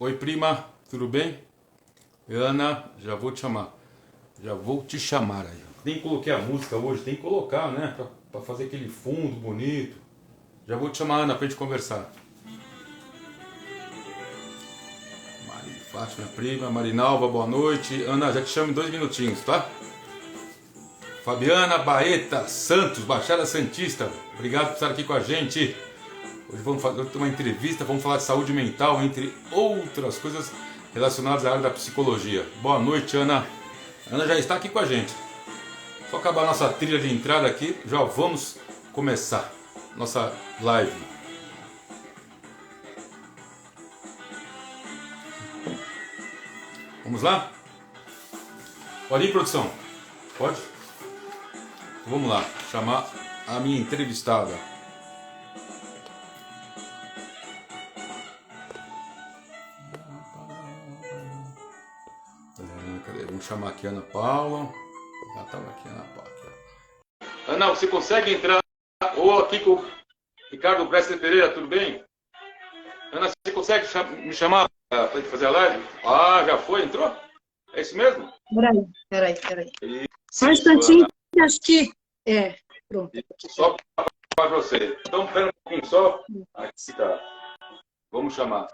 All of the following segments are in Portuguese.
Oi, prima, tudo bem? Ana, já vou te chamar. Já vou te chamar aí. Nem coloquei a música hoje, tem que colocar, né? Pra fazer aquele fundo bonito. Já vou te chamar, Ana, pra gente conversar. Mari Fátima, minha prima. Marinalva, boa noite. Ana, já te chamo em 2 minutinhos, tá? Fabiana Baeta Santos, Baixada Santista. Obrigado por estar aqui com a gente. Hoje vamos fazer uma entrevista, vamos falar de saúde mental, entre outras coisas relacionadas à área da psicologia. Boa noite, Ana. A Ana já está aqui com a gente. Só acabar a nossa trilha de entrada aqui, já vamos começar nossa live. Vamos lá? Pode ir, produção? Pode? Então vamos lá, chamar a minha entrevistada. Cadê? Vamos chamar aqui a Ana Paula. Já estava aqui, Ana Paula. Aqui. Ana, você consegue entrar? Ou aqui com o Ricardo Bressler Pereira, tudo bem? Ana, você consegue me chamar para fazer a live? Ah, já foi? Entrou? É isso mesmo? Peraí. Só um instantinho, que acho que... pronto. Só para você. Então, espera um pouquinho só. Aqui tá. Vamos chamar.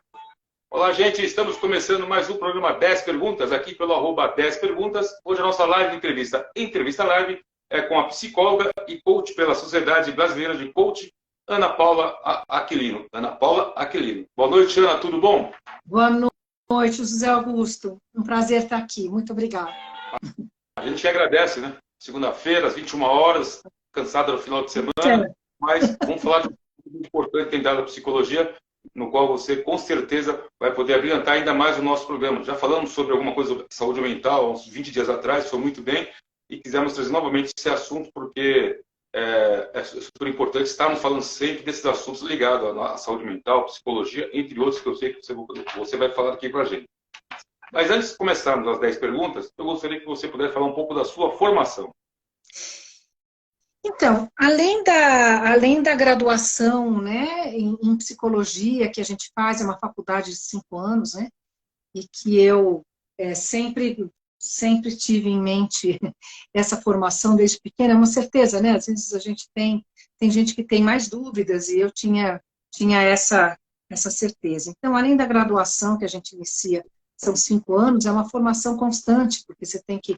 Olá, gente. Estamos começando mais um programa 10 Perguntas, aqui pelo @10 Perguntas. Hoje a nossa live de entrevista. Entrevista live é com a psicóloga e coach pela Sociedade Brasileira de Coach, Ana Paula Aquilino. Ana Paula Aquilino. Boa noite, Ana. Tudo bom? Boa noite, José Augusto. Um prazer estar aqui. Muito obrigada. A gente que agradece, né? Segunda-feira, às 21 horas, cansada no final de semana, mas vamos falar de um muito importante que tem dado a psicologia, no qual você com certeza vai poder abrilhantar ainda mais o nosso programa. Já falamos sobre alguma coisa sobre saúde mental uns 20 dias atrás, foi muito bem, e quisemos trazer novamente esse assunto porque é super importante estarmos falando sempre desses assuntos ligados à saúde mental, psicologia, entre outros que eu sei que você vai falar aqui para a gente. Mas antes de começarmos as 10 perguntas, eu gostaria que você pudesse falar um pouco da sua formação. Então, além da graduação, né, em psicologia, que a gente faz, é uma faculdade de 5 anos, né, e que eu sempre tive em mente essa formação desde pequena, é uma certeza, né, às vezes a gente tem gente que tem mais dúvidas, e eu tinha essa certeza. Então, além da graduação que a gente inicia, são 5 anos, é uma formação constante, porque você tem que,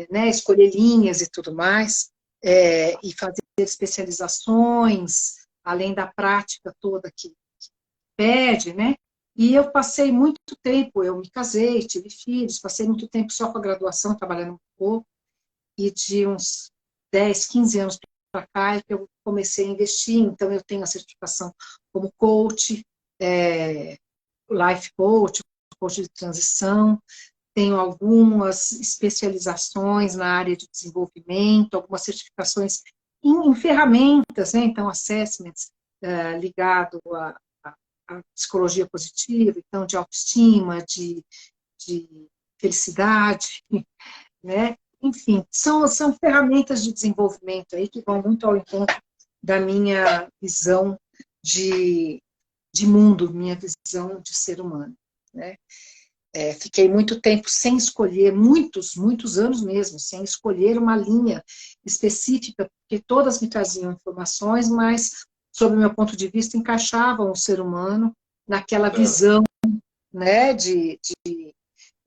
né, escolher linhas e tudo mais, e fazer especializações, além da prática toda que pede, né? E eu passei muito tempo, eu me casei, tive filhos, passei muito tempo só com a graduação, trabalhando um pouco, e de uns 10, 15 anos para cá é que eu comecei a investir, então eu tenho a certificação como coach, life coach, coach de transição, tenho algumas especializações na área de desenvolvimento, algumas certificações em ferramentas, né? Então, assessments ligado à psicologia positiva, então, de autoestima, de felicidade, né? Enfim, são ferramentas de desenvolvimento aí que vão muito ao encontro da minha visão de mundo, minha visão de ser humano, né? Fiquei muito tempo sem escolher, muitos anos mesmo, sem escolher uma linha específica, porque todas me traziam informações, mas, sob o meu ponto de vista, encaixavam o ser humano naquela visão, né,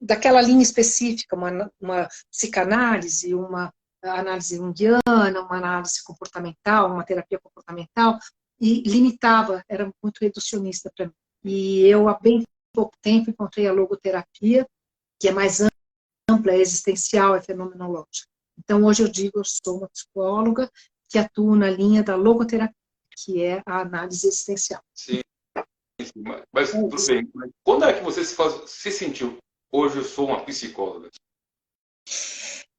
daquela linha específica, uma psicanálise, uma análise junguiana, uma análise comportamental, uma terapia comportamental, e limitava, era muito reducionista para mim. E eu, há bem pouco tempo, encontrei a logoterapia, que é mais ampla, é existencial, é fenomenológica. Então, hoje eu digo, eu sou uma psicóloga que atua na linha da logoterapia, que é a análise existencial. Sim, mas tudo bem. Quando é que você se sentiu, hoje eu sou uma psicóloga?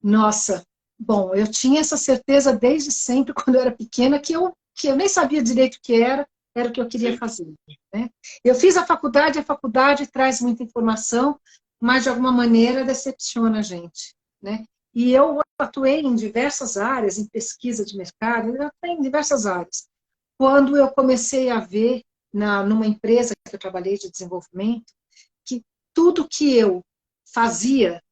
Nossa, bom, eu tinha essa certeza desde sempre, quando eu era pequena, que eu nem sabia direito o que era o que eu queria fazer, né? Eu fiz a faculdade traz muita informação, mas de alguma maneira decepciona a gente, né? E eu atuei em diversas áreas, em pesquisa de mercado, eu atuei em diversas áreas. Quando eu comecei a ver, numa empresa que eu trabalhei de desenvolvimento, que tudo que eu fazia,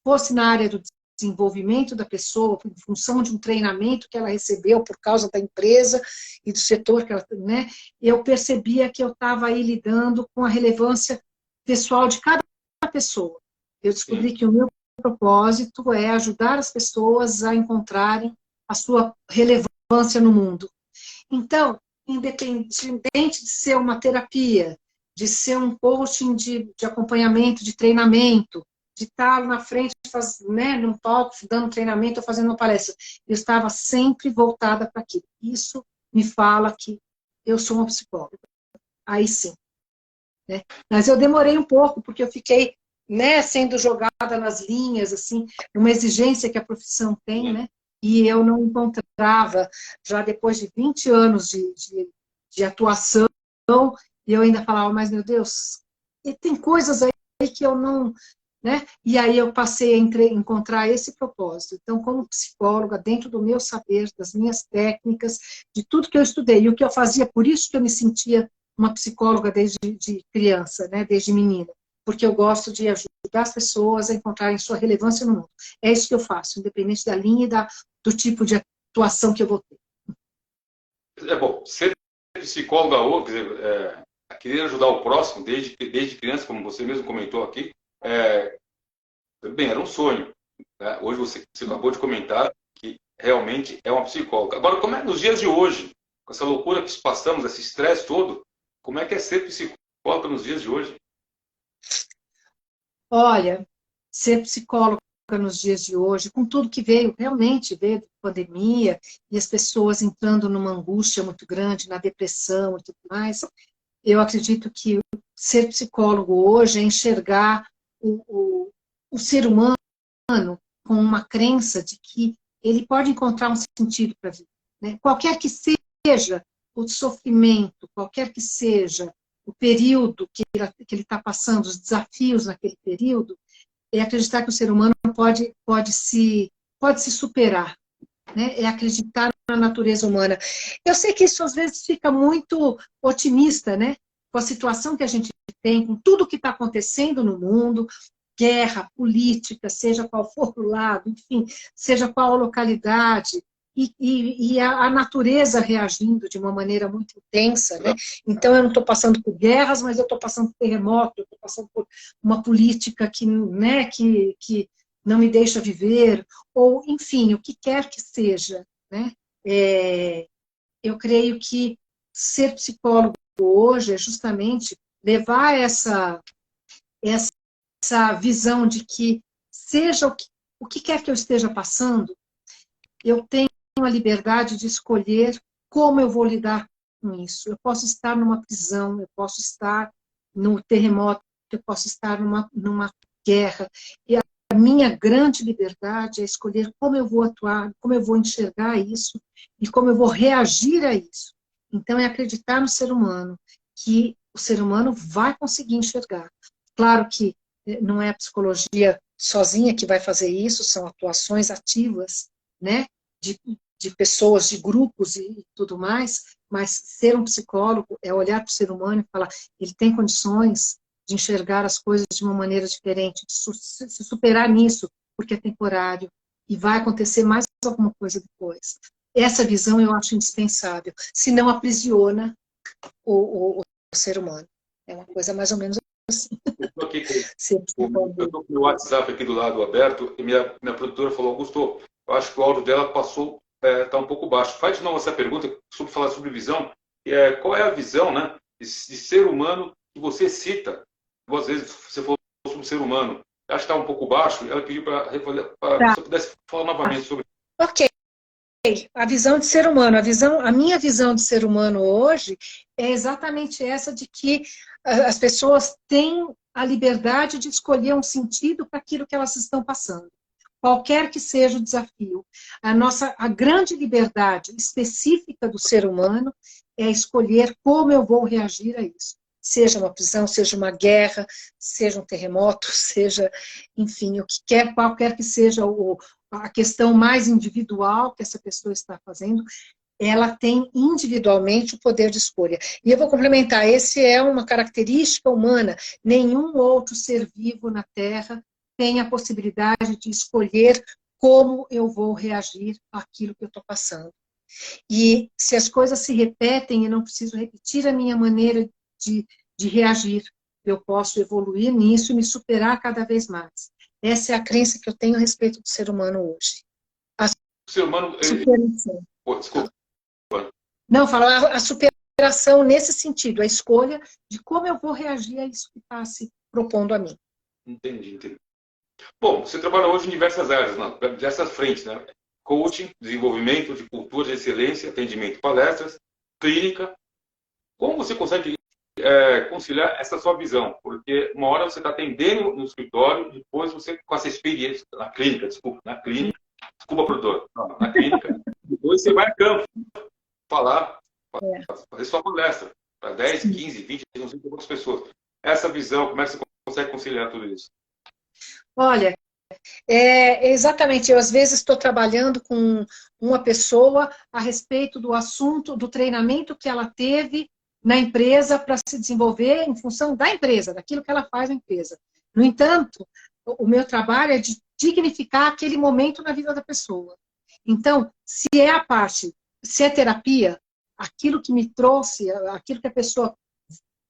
fosse na área do desenvolvimento da pessoa, em função de um treinamento que ela recebeu por causa da empresa e do setor que ela, né, eu percebia que eu estava aí lidando com a relevância pessoal de cada pessoa. Eu descobri que o meu propósito é ajudar as pessoas a encontrarem a sua relevância no mundo. Então, independente de ser uma terapia, de ser um coaching de acompanhamento, de treinamento, de estar na frente, né, num palco, dando treinamento ou fazendo uma palestra, eu estava sempre voltada para aquilo. Isso me fala que eu sou uma psicóloga. Aí sim. Né? Mas eu demorei um pouco, porque eu fiquei, né, sendo jogada nas linhas, assim, numa exigência que a profissão tem, né? E eu não encontrava, já depois de 20 anos de atuação, e eu ainda falava, mas meu Deus, tem coisas aí que eu não... Né? E aí eu passei a encontrar esse propósito. Então, como psicóloga, dentro do meu saber, das minhas técnicas, de tudo que eu estudei, e o que eu fazia, por isso que eu me sentia uma psicóloga desde de criança, né? Desde menina, porque eu gosto de ajudar as pessoas a encontrarem sua relevância no mundo. É isso que eu faço, independente da linha e do tipo de atuação que eu vou ter. É bom, ser psicóloga ou querer ajudar o próximo desde criança, como você mesmo comentou aqui, bem, era um sonho. Né? Hoje você acabou de comentar que realmente é uma psicóloga. Agora, como é nos dias de hoje, com essa loucura que passamos, esse estresse todo, como é que é ser psicóloga nos dias de hoje? Olha, ser psicóloga nos dias de hoje, com tudo que veio, realmente veio da pandemia, e as pessoas entrando numa angústia muito grande, na depressão e tudo mais, eu acredito que ser psicólogo hoje é enxergar o ser humano com uma crença de que ele pode encontrar um sentido para a vida. Né? Qualquer que seja o sofrimento, qualquer que seja o período que ele está passando, os desafios naquele período, é acreditar que o ser humano pode se superar. Né? É acreditar na natureza humana. Eu sei que isso às vezes fica muito otimista, né? Com a situação que a gente tem, com tudo que está acontecendo no mundo, guerra, política, seja qual for o lado, enfim, seja qual a localidade, e a natureza reagindo de uma maneira muito intensa, né? Então, eu não estou passando por guerras, mas eu estou passando por terremoto, eu estou passando por uma política que não me deixa viver, ou, enfim, o que quer que seja, né? Eu creio que ser psicólogo hoje é justamente levar essa visão de que, seja o que quer que eu esteja passando, eu tenho a liberdade de escolher como eu vou lidar com isso. Eu posso estar numa prisão, eu posso estar no terremoto, eu posso estar numa guerra. E a minha grande liberdade é escolher como eu vou atuar, como eu vou enxergar isso e como eu vou reagir a isso. Então, é acreditar no ser humano, que o ser humano vai conseguir enxergar. Claro que não é a psicologia sozinha que vai fazer isso, são atuações ativas, né, de pessoas, de grupos e tudo mais, mas ser um psicólogo é olhar para o ser humano e falar, ele tem condições de enxergar as coisas de uma maneira diferente, de se superar nisso, porque é temporário, e vai acontecer mais alguma coisa depois. Essa visão eu acho indispensável, senão aprisiona o ser humano. É uma coisa mais ou menos assim. Eu estou com o WhatsApp aqui do lado aberto e minha produtora falou, Augusto, eu acho que o áudio dela está um pouco baixo. Faz de novo essa pergunta sobre falar sobre visão. Qual é a visão, né, de ser humano que você cita? Duas vezes você falou sobre ser humano. Acho que está um pouco baixo. Ela pediu para se eu pudesse falar novamente sobre. Ok. A visão de ser humano, a minha visão de ser humano hoje é exatamente essa de que as pessoas têm a liberdade de escolher um sentido para aquilo que elas estão passando. Qualquer que seja o desafio. A grande liberdade específica do ser humano é escolher como eu vou reagir a isso. Seja uma prisão, seja uma guerra, seja um terremoto, seja, enfim, qualquer que seja a questão mais individual que essa pessoa está fazendo, ela tem individualmente o poder de escolha. E eu vou complementar, esse é uma característica humana. Nenhum outro ser vivo na Terra tem a possibilidade de escolher como eu vou reagir àquilo que eu estou passando. E se as coisas se repetem, eu não preciso repetir a minha maneira de reagir. Eu posso evoluir nisso e me superar cada vez mais. Essa é a crença que eu tenho a respeito do ser humano hoje. O ser humano... Superação. Desculpa. Não, falar a superação nesse sentido, a escolha de como eu vou reagir a isso que está se propondo a mim. Entendi. Bom, você trabalha hoje em diversas áreas, diversas frentes, né? Coaching, desenvolvimento de cultura de excelência, atendimento, palestras, clínica. Como você consegue conciliar essa sua visão? Porque uma hora você está atendendo no escritório, depois você, com essa experiência, na clínica, produtor, na clínica, depois você vai a campo falar, fazer sua palestra para 10, 15, 20, não sei quantas pessoas. Essa visão, como é que você consegue conciliar tudo isso? Olha, exatamente, eu às vezes estou trabalhando com uma pessoa a respeito do assunto, do treinamento que ela teve na empresa para se desenvolver em função da empresa, daquilo que ela faz na empresa. No entanto, o meu trabalho é de dignificar aquele momento na vida da pessoa. Então, se é terapia, aquilo que me trouxe, aquilo que a pessoa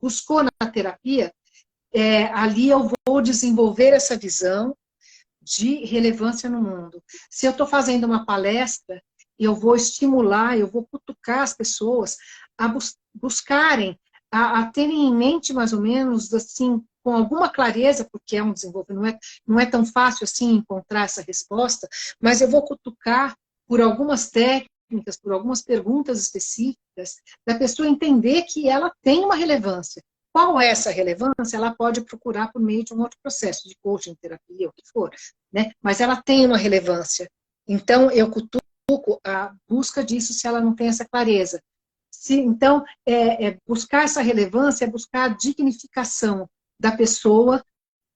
buscou na terapia, ali eu vou desenvolver essa visão de relevância no mundo. Se eu estou fazendo uma palestra, eu vou estimular, eu vou cutucar as pessoas a buscarem, a terem em mente mais ou menos, assim, com alguma clareza, porque é um desenvolvimento, não é tão fácil assim encontrar essa resposta, mas eu vou cutucar por algumas técnicas, por algumas perguntas específicas, da pessoa entender que ela tem uma relevância. Qual é essa relevância? Ela pode procurar por meio de um outro processo, de coaching, terapia, o que for, né? Mas ela tem uma relevância. Então, eu cutuco a busca disso se ela não tem essa clareza. Então, buscar essa relevância, é buscar a dignificação da pessoa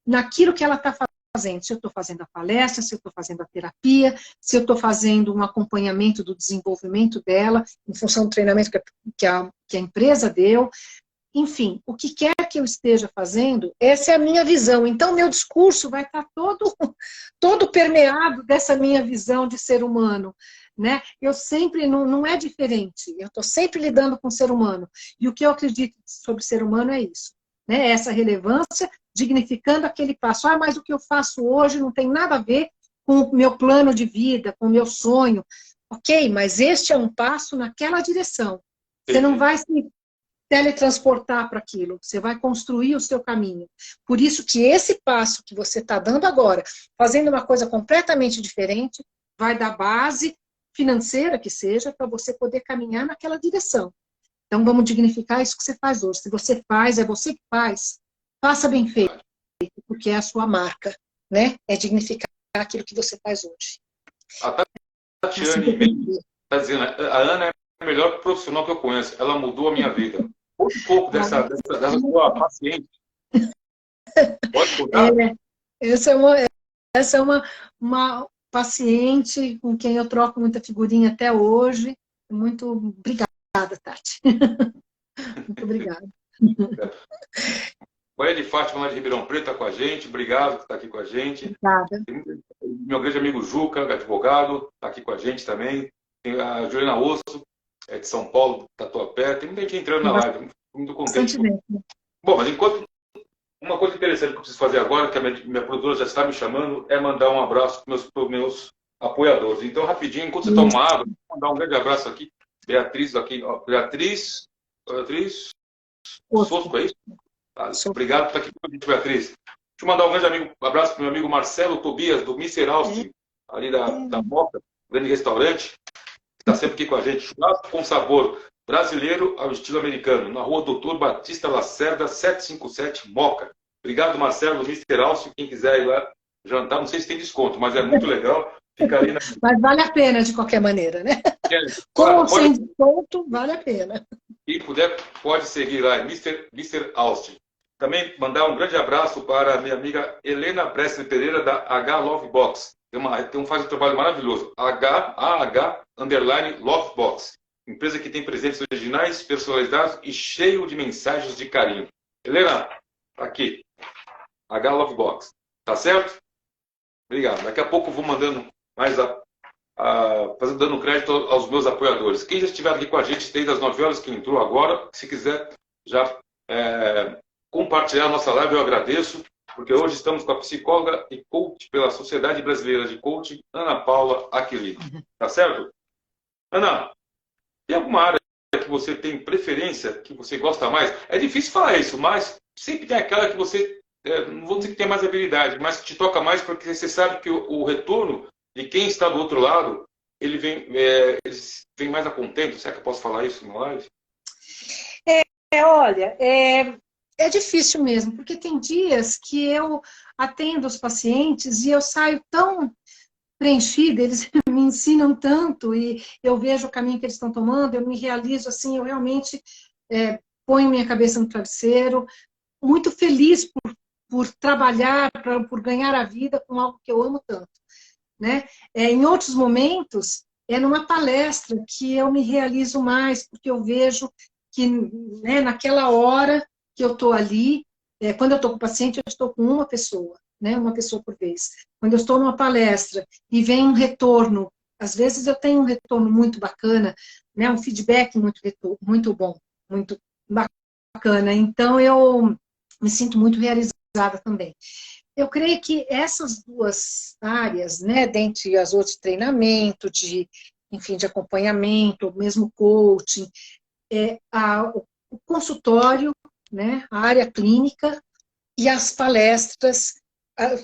naquilo que ela está fazendo. Se eu estou fazendo a palestra, se eu estou fazendo a terapia, se eu estou fazendo um acompanhamento do desenvolvimento dela, em função do treinamento que a empresa deu. Enfim, o que quer que eu esteja fazendo, essa é a minha visão. Então, meu discurso vai estar todo permeado dessa minha visão de ser humano. Né? Eu sempre, não é diferente, eu estou sempre lidando com o ser humano. E o que eu acredito sobre o ser humano é isso. Né? Essa relevância, dignificando aquele passo. Mas o que eu faço hoje não tem nada a ver com o meu plano de vida, com o meu sonho. Ok, mas este é um passo naquela direção. Você não vai se teletransportar para aquilo, você vai construir o seu caminho. Por isso que esse passo que você está dando agora, fazendo uma coisa completamente diferente, vai dar base financeira que seja, para você poder caminhar naquela direção. Então, vamos dignificar isso que você faz hoje. Se você faz, é você que faz, faça bem feito, porque é a sua marca, né? É dignificar aquilo que você faz hoje. A Tatiane está dizendo, a Ana é a melhor profissional que eu conheço, ela mudou a minha vida. Um pouco dessa sua paciente. Pode contar? Essa é uma paciente com quem eu troco muita figurinha até hoje. Muito obrigada, Tati. Muito obrigada. Maria de Fátima, lá de Ribeirão Preto, está com a gente. Obrigado por estar aqui com a gente. Obrigada. Meu grande amigo Juca, advogado, está aqui com a gente também. Tem a Juliana Osso, de São Paulo, Tatuapé. Tem muita gente entrando na live. Muito contente. Bom, mas enquanto... Uma coisa interessante que eu preciso fazer agora, que a minha produtora já está me chamando, é mandar um abraço para os meus apoiadores. Então, rapidinho, enquanto você toma água, vou mandar um grande abraço aqui. Beatriz, aqui, ó, Beatriz Sosco, é isso? Obrigado por estar aqui com a gente, Beatriz. Deixa eu mandar um grande abraço para o meu amigo Marcelo Tobias, do Mr. Austin, ali da Moca, grande restaurante, que está sempre aqui com a gente. Churrasco com sabor brasileiro ao estilo americano, na rua Doutor Batista Lacerda, 757, Moca. Obrigado, Marcelo, do Mr. Austin. Quem quiser ir lá jantar, não sei se tem desconto, mas é muito legal. Fica ali Mas vale a pena de qualquer maneira, né? Com ou sem desconto, vale a pena. Quem puder, pode seguir lá, Mr. Austin. Também mandar um grande abraço para a minha amiga Helena Presley Pereira, da H Love Box. Faz um trabalho maravilhoso. H_Love Box. Empresa que tem presentes originais, personalizados e cheio de mensagens de carinho. Helena, aqui. H Love Box. Tá certo? Obrigado. Daqui a pouco eu vou mandando mais dando crédito aos meus apoiadores. Quem já estiver aqui com a gente desde as 9 horas que entrou agora, se quiser já compartilhar a nossa live, eu agradeço, porque hoje estamos com a psicóloga e coach pela Sociedade Brasileira de Coaching, Ana Paula Aquilino. Tá certo? Ana, tem alguma área que você tem preferência, que você gosta mais? É difícil falar isso, mas sempre tem aquela que você, não vou dizer que tem mais habilidade, mas que te toca mais, porque você sabe que o retorno de quem está do outro lado, ele vem mais a contento. Será que eu posso falar isso na live? Olha, é difícil mesmo, porque tem dias que eu atendo os pacientes e eu saio tão preenchida, eles me ensinam tanto e eu vejo o caminho que eles estão tomando, eu me realizo assim, eu realmente ponho minha cabeça no travesseiro, muito feliz por trabalhar, por ganhar a vida com algo que eu amo tanto, né? Em outros momentos, é numa palestra que eu me realizo mais, porque eu vejo que, né, naquela hora que eu estou ali, quando eu estou com o paciente, eu estou com uma pessoa, né, uma pessoa por vez. Quando eu estou numa palestra e vem um retorno, às vezes eu tenho um retorno muito bacana, né, um feedback muito bom, muito bacana. Então, eu me sinto muito realizada também. Eu creio que essas duas áreas, né, dentre as outras, treinamento, enfim, de acompanhamento, mesmo coaching, o consultório, né, a área clínica e as palestras,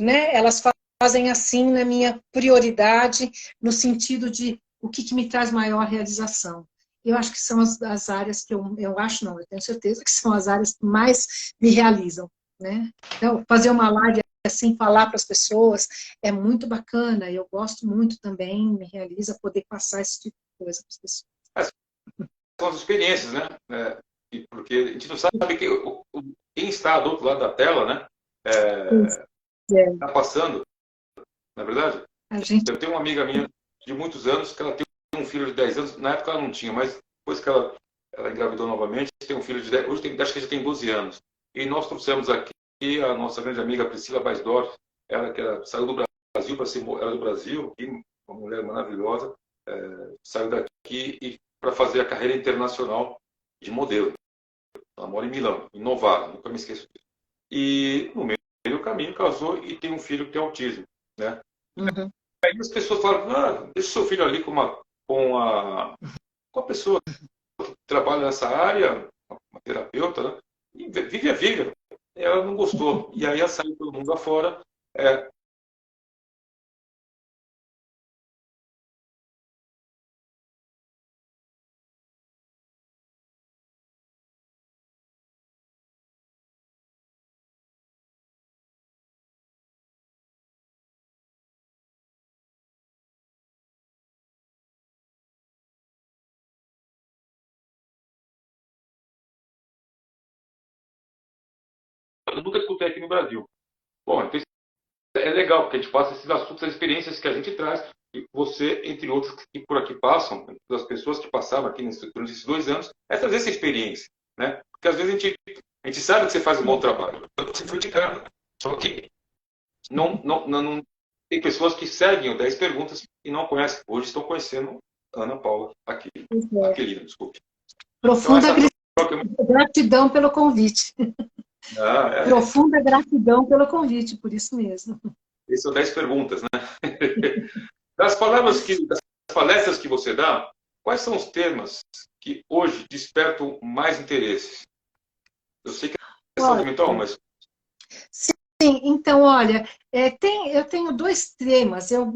né, elas fazem assim na minha prioridade, no sentido de o que me traz maior realização. Eu acho que são as áreas que eu acho não, eu tenho certeza que são as áreas que mais me realizam, né? Então, fazer uma live assim, falar para as pessoas é muito bacana, eu gosto muito também, me realiza poder passar esse tipo de coisa para as pessoas. São as experiências, né? Porque a gente não sabe quem está do outro lado da tela, né? Está passando, na verdade. Eu tenho uma amiga minha de muitos anos, que ela tem um filho de 10 anos, na época ela não tinha, mas depois que ela engravidou novamente, tem um filho de 10, hoje acho que já tem 12 anos. E nós trouxemos aqui a nossa grande amiga Priscila Weisdorf, ela que saiu do Brasil para ser, ela do Brasil, uma mulher maravilhosa, saiu daqui para fazer a carreira internacional de modelo. Ela mora em Milão, em Novara, nunca me esqueço disso. E no meio do caminho casou e tem um filho que tem autismo, né? Uhum. Aí as pessoas falam, deixa o seu filho ali com a pessoa que trabalha nessa área, uma terapeuta, né? E vive a vida. Ela não gostou. E aí ela saiu todo mundo afora. Eu nunca escutei aqui no Brasil. Bom, então é legal, porque a gente passa esses assuntos, as experiências que a gente traz, e você, entre outros, que por aqui passam, das pessoas que passaram aqui durante esses 2 anos, é trazer essa experiência, né? Porque às vezes a gente sabe que você faz um bom trabalho, você foi indicado. Só que não, tem pessoas que seguem o 10 perguntas e não conhecem. Hoje estão conhecendo Ana Paula Aquilino, desculpe. Profunda gratidão pelo convite. Profunda gratidão pelo convite, por isso mesmo. Esses são 10 perguntas, né? Das palestras que você dá, quais são os temas que hoje despertam mais interesses? Eu sei que é saúde mental, mas... Sim, então, olha, eu tenho 2 temas, eu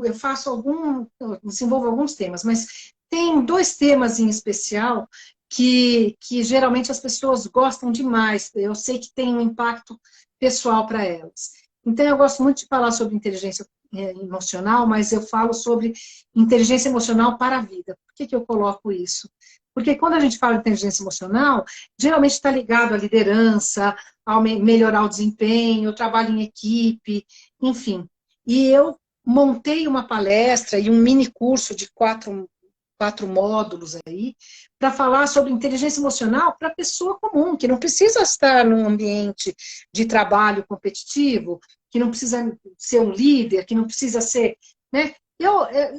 desenvolvo alguns temas, mas tem 2 temas em especial que geralmente as pessoas gostam demais. Eu sei que tem um impacto pessoal para elas. Então, eu gosto muito de falar sobre inteligência emocional, mas eu falo sobre inteligência emocional para a vida. Por que eu coloco isso? Porque quando a gente fala de inteligência emocional, geralmente está ligado à liderança, ao melhorar o desempenho, trabalho em equipe, enfim. E eu montei uma palestra e um mini curso de 4 quatro módulos aí, para falar sobre inteligência emocional para a pessoa comum, que não precisa estar num ambiente de trabalho competitivo, que não precisa ser um líder, que não precisa ser, né?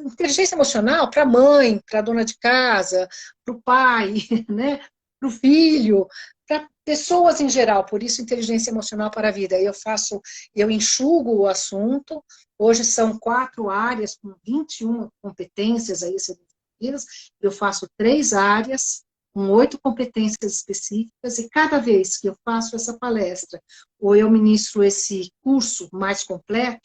Inteligência emocional para a mãe, para a dona de casa, para o pai, né? Para o filho, para pessoas em geral, por isso inteligência emocional para a vida. Eu enxugo o assunto, hoje são 4 áreas com 21 competências aí desenvolvidas, eu faço 3 áreas com 8 competências específicas, e cada vez que eu faço essa palestra, ou eu ministro esse curso mais completo,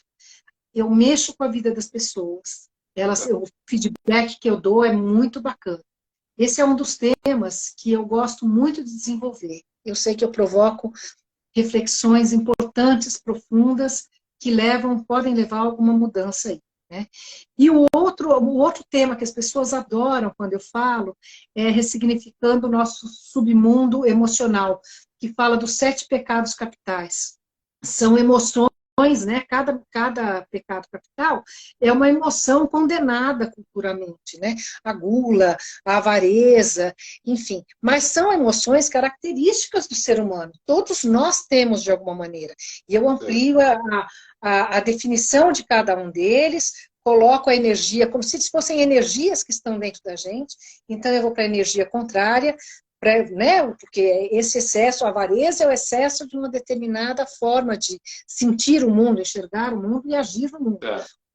eu mexo com a vida das pessoas. O feedback que eu dou é muito bacana. Esse é um dos temas que eu gosto muito de desenvolver. Eu sei que eu provoco reflexões importantes, profundas, que podem levar a alguma mudança aí, né? E o outro tema que as pessoas adoram quando eu falo é ressignificando o nosso submundo emocional, que fala dos 7 pecados capitais. São emoções, né? Cada pecado capital é uma emoção condenada culturalmente, né? A gula, a avareza, enfim. Mas são emoções características do ser humano. Todos nós temos de alguma maneira. E eu amplio a definição de cada um deles, coloco a energia como se fossem energias que estão dentro da gente. Então eu vou para a energia contrária, né? Porque esse excesso, a avareza é o excesso de uma determinada forma de sentir o mundo, enxergar o mundo e agir no mundo.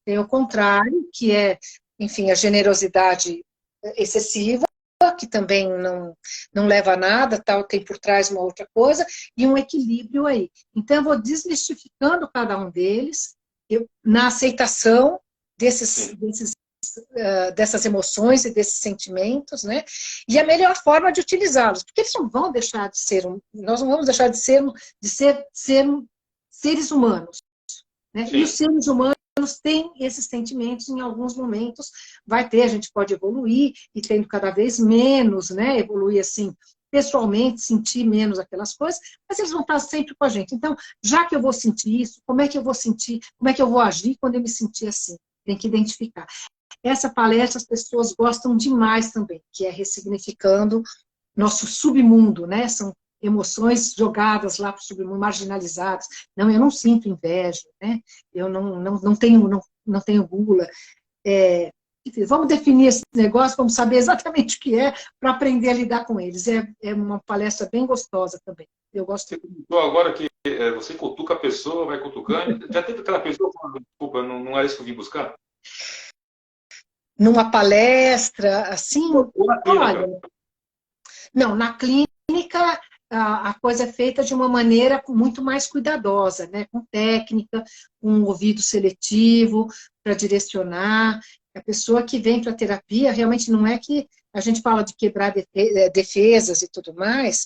Tem o contrário, que é, enfim, a generosidade excessiva, que também não leva a nada, tal, tem por trás uma outra coisa, e um equilíbrio aí. Então, eu vou desmistificando cada um deles, na aceitação dessas emoções e desses sentimentos, né? E a melhor forma de utilizá-los, porque eles não vão deixar de ser, nós não vamos deixar de ser seres humanos, né? E os seres humanos têm esses sentimentos, em alguns momentos vai ter, a gente pode evoluir, e tendo cada vez menos, né? Evoluir assim, pessoalmente, sentir menos aquelas coisas, mas eles vão estar sempre com a gente. Então, já que eu vou sentir isso, como é que eu vou sentir, como é que eu vou agir quando eu me sentir assim? Tem que identificar. Essa palestra as pessoas gostam demais também, que é ressignificando nosso submundo, né? São emoções jogadas lá para o submundo, marginalizadas. Não, eu não sinto inveja, né? Eu não tenho gula. Enfim, vamos definir esse negócio, vamos saber exatamente o que é, para aprender a lidar com eles. É uma palestra bem gostosa também. Eu gosto. Você comentou agora que você cutuca a pessoa, vai cutucando. Já teve aquela pessoa falando, desculpa, não é isso que eu vim buscar? Numa palestra, assim, olha, não, na clínica a coisa é feita de uma maneira muito mais cuidadosa, né? Com técnica, com um ouvido seletivo para direcionar. A pessoa que vem para a terapia, realmente não é que a gente fala de quebrar defesas e tudo mais,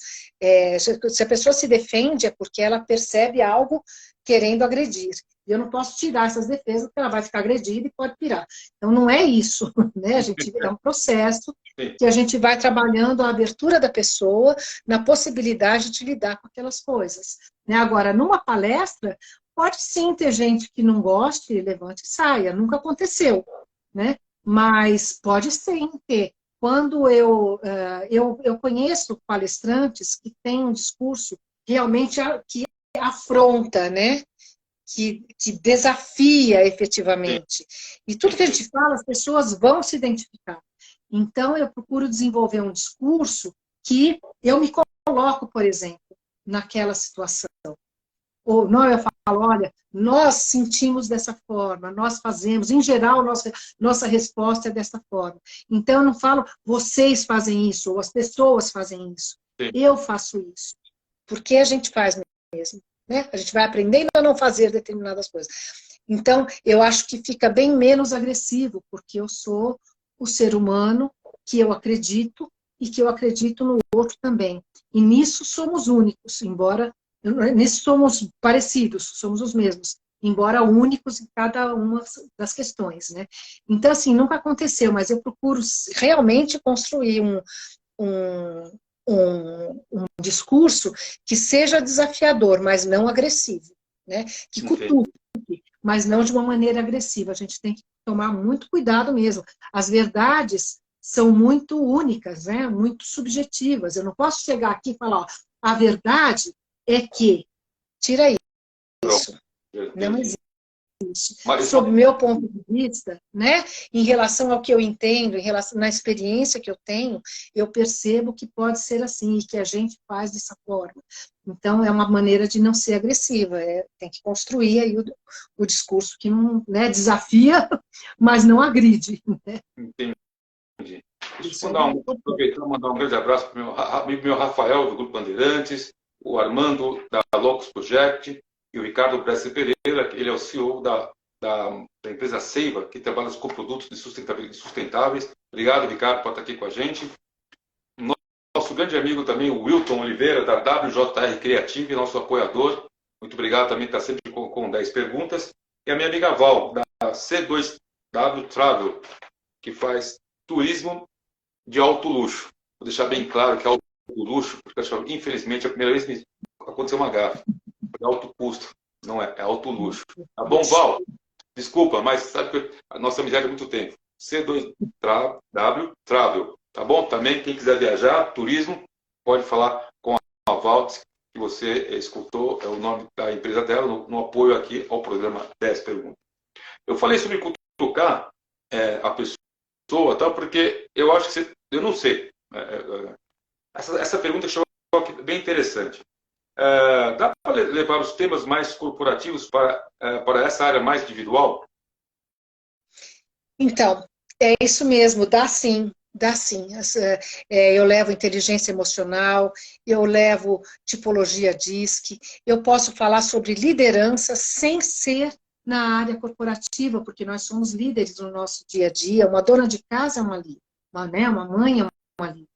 se a pessoa se defende é porque ela percebe algo querendo agredir. E eu não posso tirar essas defesas, porque ela vai ficar agredida e pode pirar. Então, não é isso, né? É um processo que a gente vai trabalhando a abertura da pessoa na possibilidade de lidar com aquelas coisas. Né? Agora, numa palestra, pode sim ter gente que não goste, levante e saia. Nunca aconteceu, né? Mas pode sim ter. Quando eu conheço palestrantes que têm um discurso realmente que afronta, né? Que desafia efetivamente. E tudo que a gente fala, as pessoas vão se identificar. Então, eu procuro desenvolver um discurso que eu me coloco, por exemplo, naquela situação. Ou não, eu falo, olha, nós sentimos dessa forma, nós fazemos, em geral, nossa resposta é dessa forma. Então, eu não falo, vocês fazem isso, ou as pessoas fazem isso. Eu faço isso. Porque a gente faz mesmo. Né? A gente vai aprendendo a não fazer determinadas coisas. Então, eu acho que fica bem menos agressivo, porque eu sou o ser humano que eu acredito e que eu acredito no outro também. E nisso somos únicos, embora... Nisso somos parecidos, somos os mesmos, embora únicos em cada uma das questões. Né? Então, assim, nunca aconteceu, mas eu procuro realmente construir um discurso que seja desafiador, mas não agressivo, né? Que cutuque, mas não de uma maneira agressiva. A gente tem que tomar muito cuidado mesmo. As verdades são muito únicas, né? Muito subjetivas. Eu não posso chegar aqui e falar, ó, a verdade é que, tira isso, não existe. Sob o meu ponto de vista, né, em relação ao que eu entendo, em relação na experiência que eu tenho, eu percebo que pode ser assim, e que a gente faz dessa forma. Então, é uma maneira de não ser agressiva, tem que construir aí o discurso que não, né, desafia, mas não agride. Né? Entendi. Deixa eu aproveitar e mandar um grande abraço para o meu amigo meu Rafael, do Grupo Bandeirantes, o Armando, da Locus Project, e o Ricardo Bresser Pereira, que ele é o CEO da empresa Seiva, que trabalha com produtos de sustentáveis. Obrigado, Ricardo, por estar aqui com a gente. Nosso grande amigo também, o Wilton Oliveira, da WJR Creative, nosso apoiador. Muito obrigado também, está sempre com 10 perguntas. E a minha amiga Val, da C2W Travel, que faz turismo de alto luxo. Vou deixar bem claro que é alto luxo, porque infelizmente a primeira vez me aconteceu uma gafe. É alto custo, não é alto luxo. Tá bom, Val? Desculpa, mas sabe que a nossa amizade é muito tempo. C2W Travel, tá bom? Também, quem quiser viajar, turismo, pode falar com a Val, que você escutou, é o nome da empresa dela, no apoio aqui ao programa 10 Perguntas. Eu falei sobre cutucar a pessoa, tá? Porque eu acho que eu não sei. Essa pergunta chegou aqui bem interessante. Dá para levar os temas mais corporativos para essa área mais individual? Então, é isso mesmo, dá sim, dá sim. Eu levo inteligência emocional, eu levo tipologia DISC, eu posso falar sobre liderança sem ser na área corporativa, porque nós somos líderes no nosso dia a dia, uma dona de casa é uma líder, uma mãe é uma líder.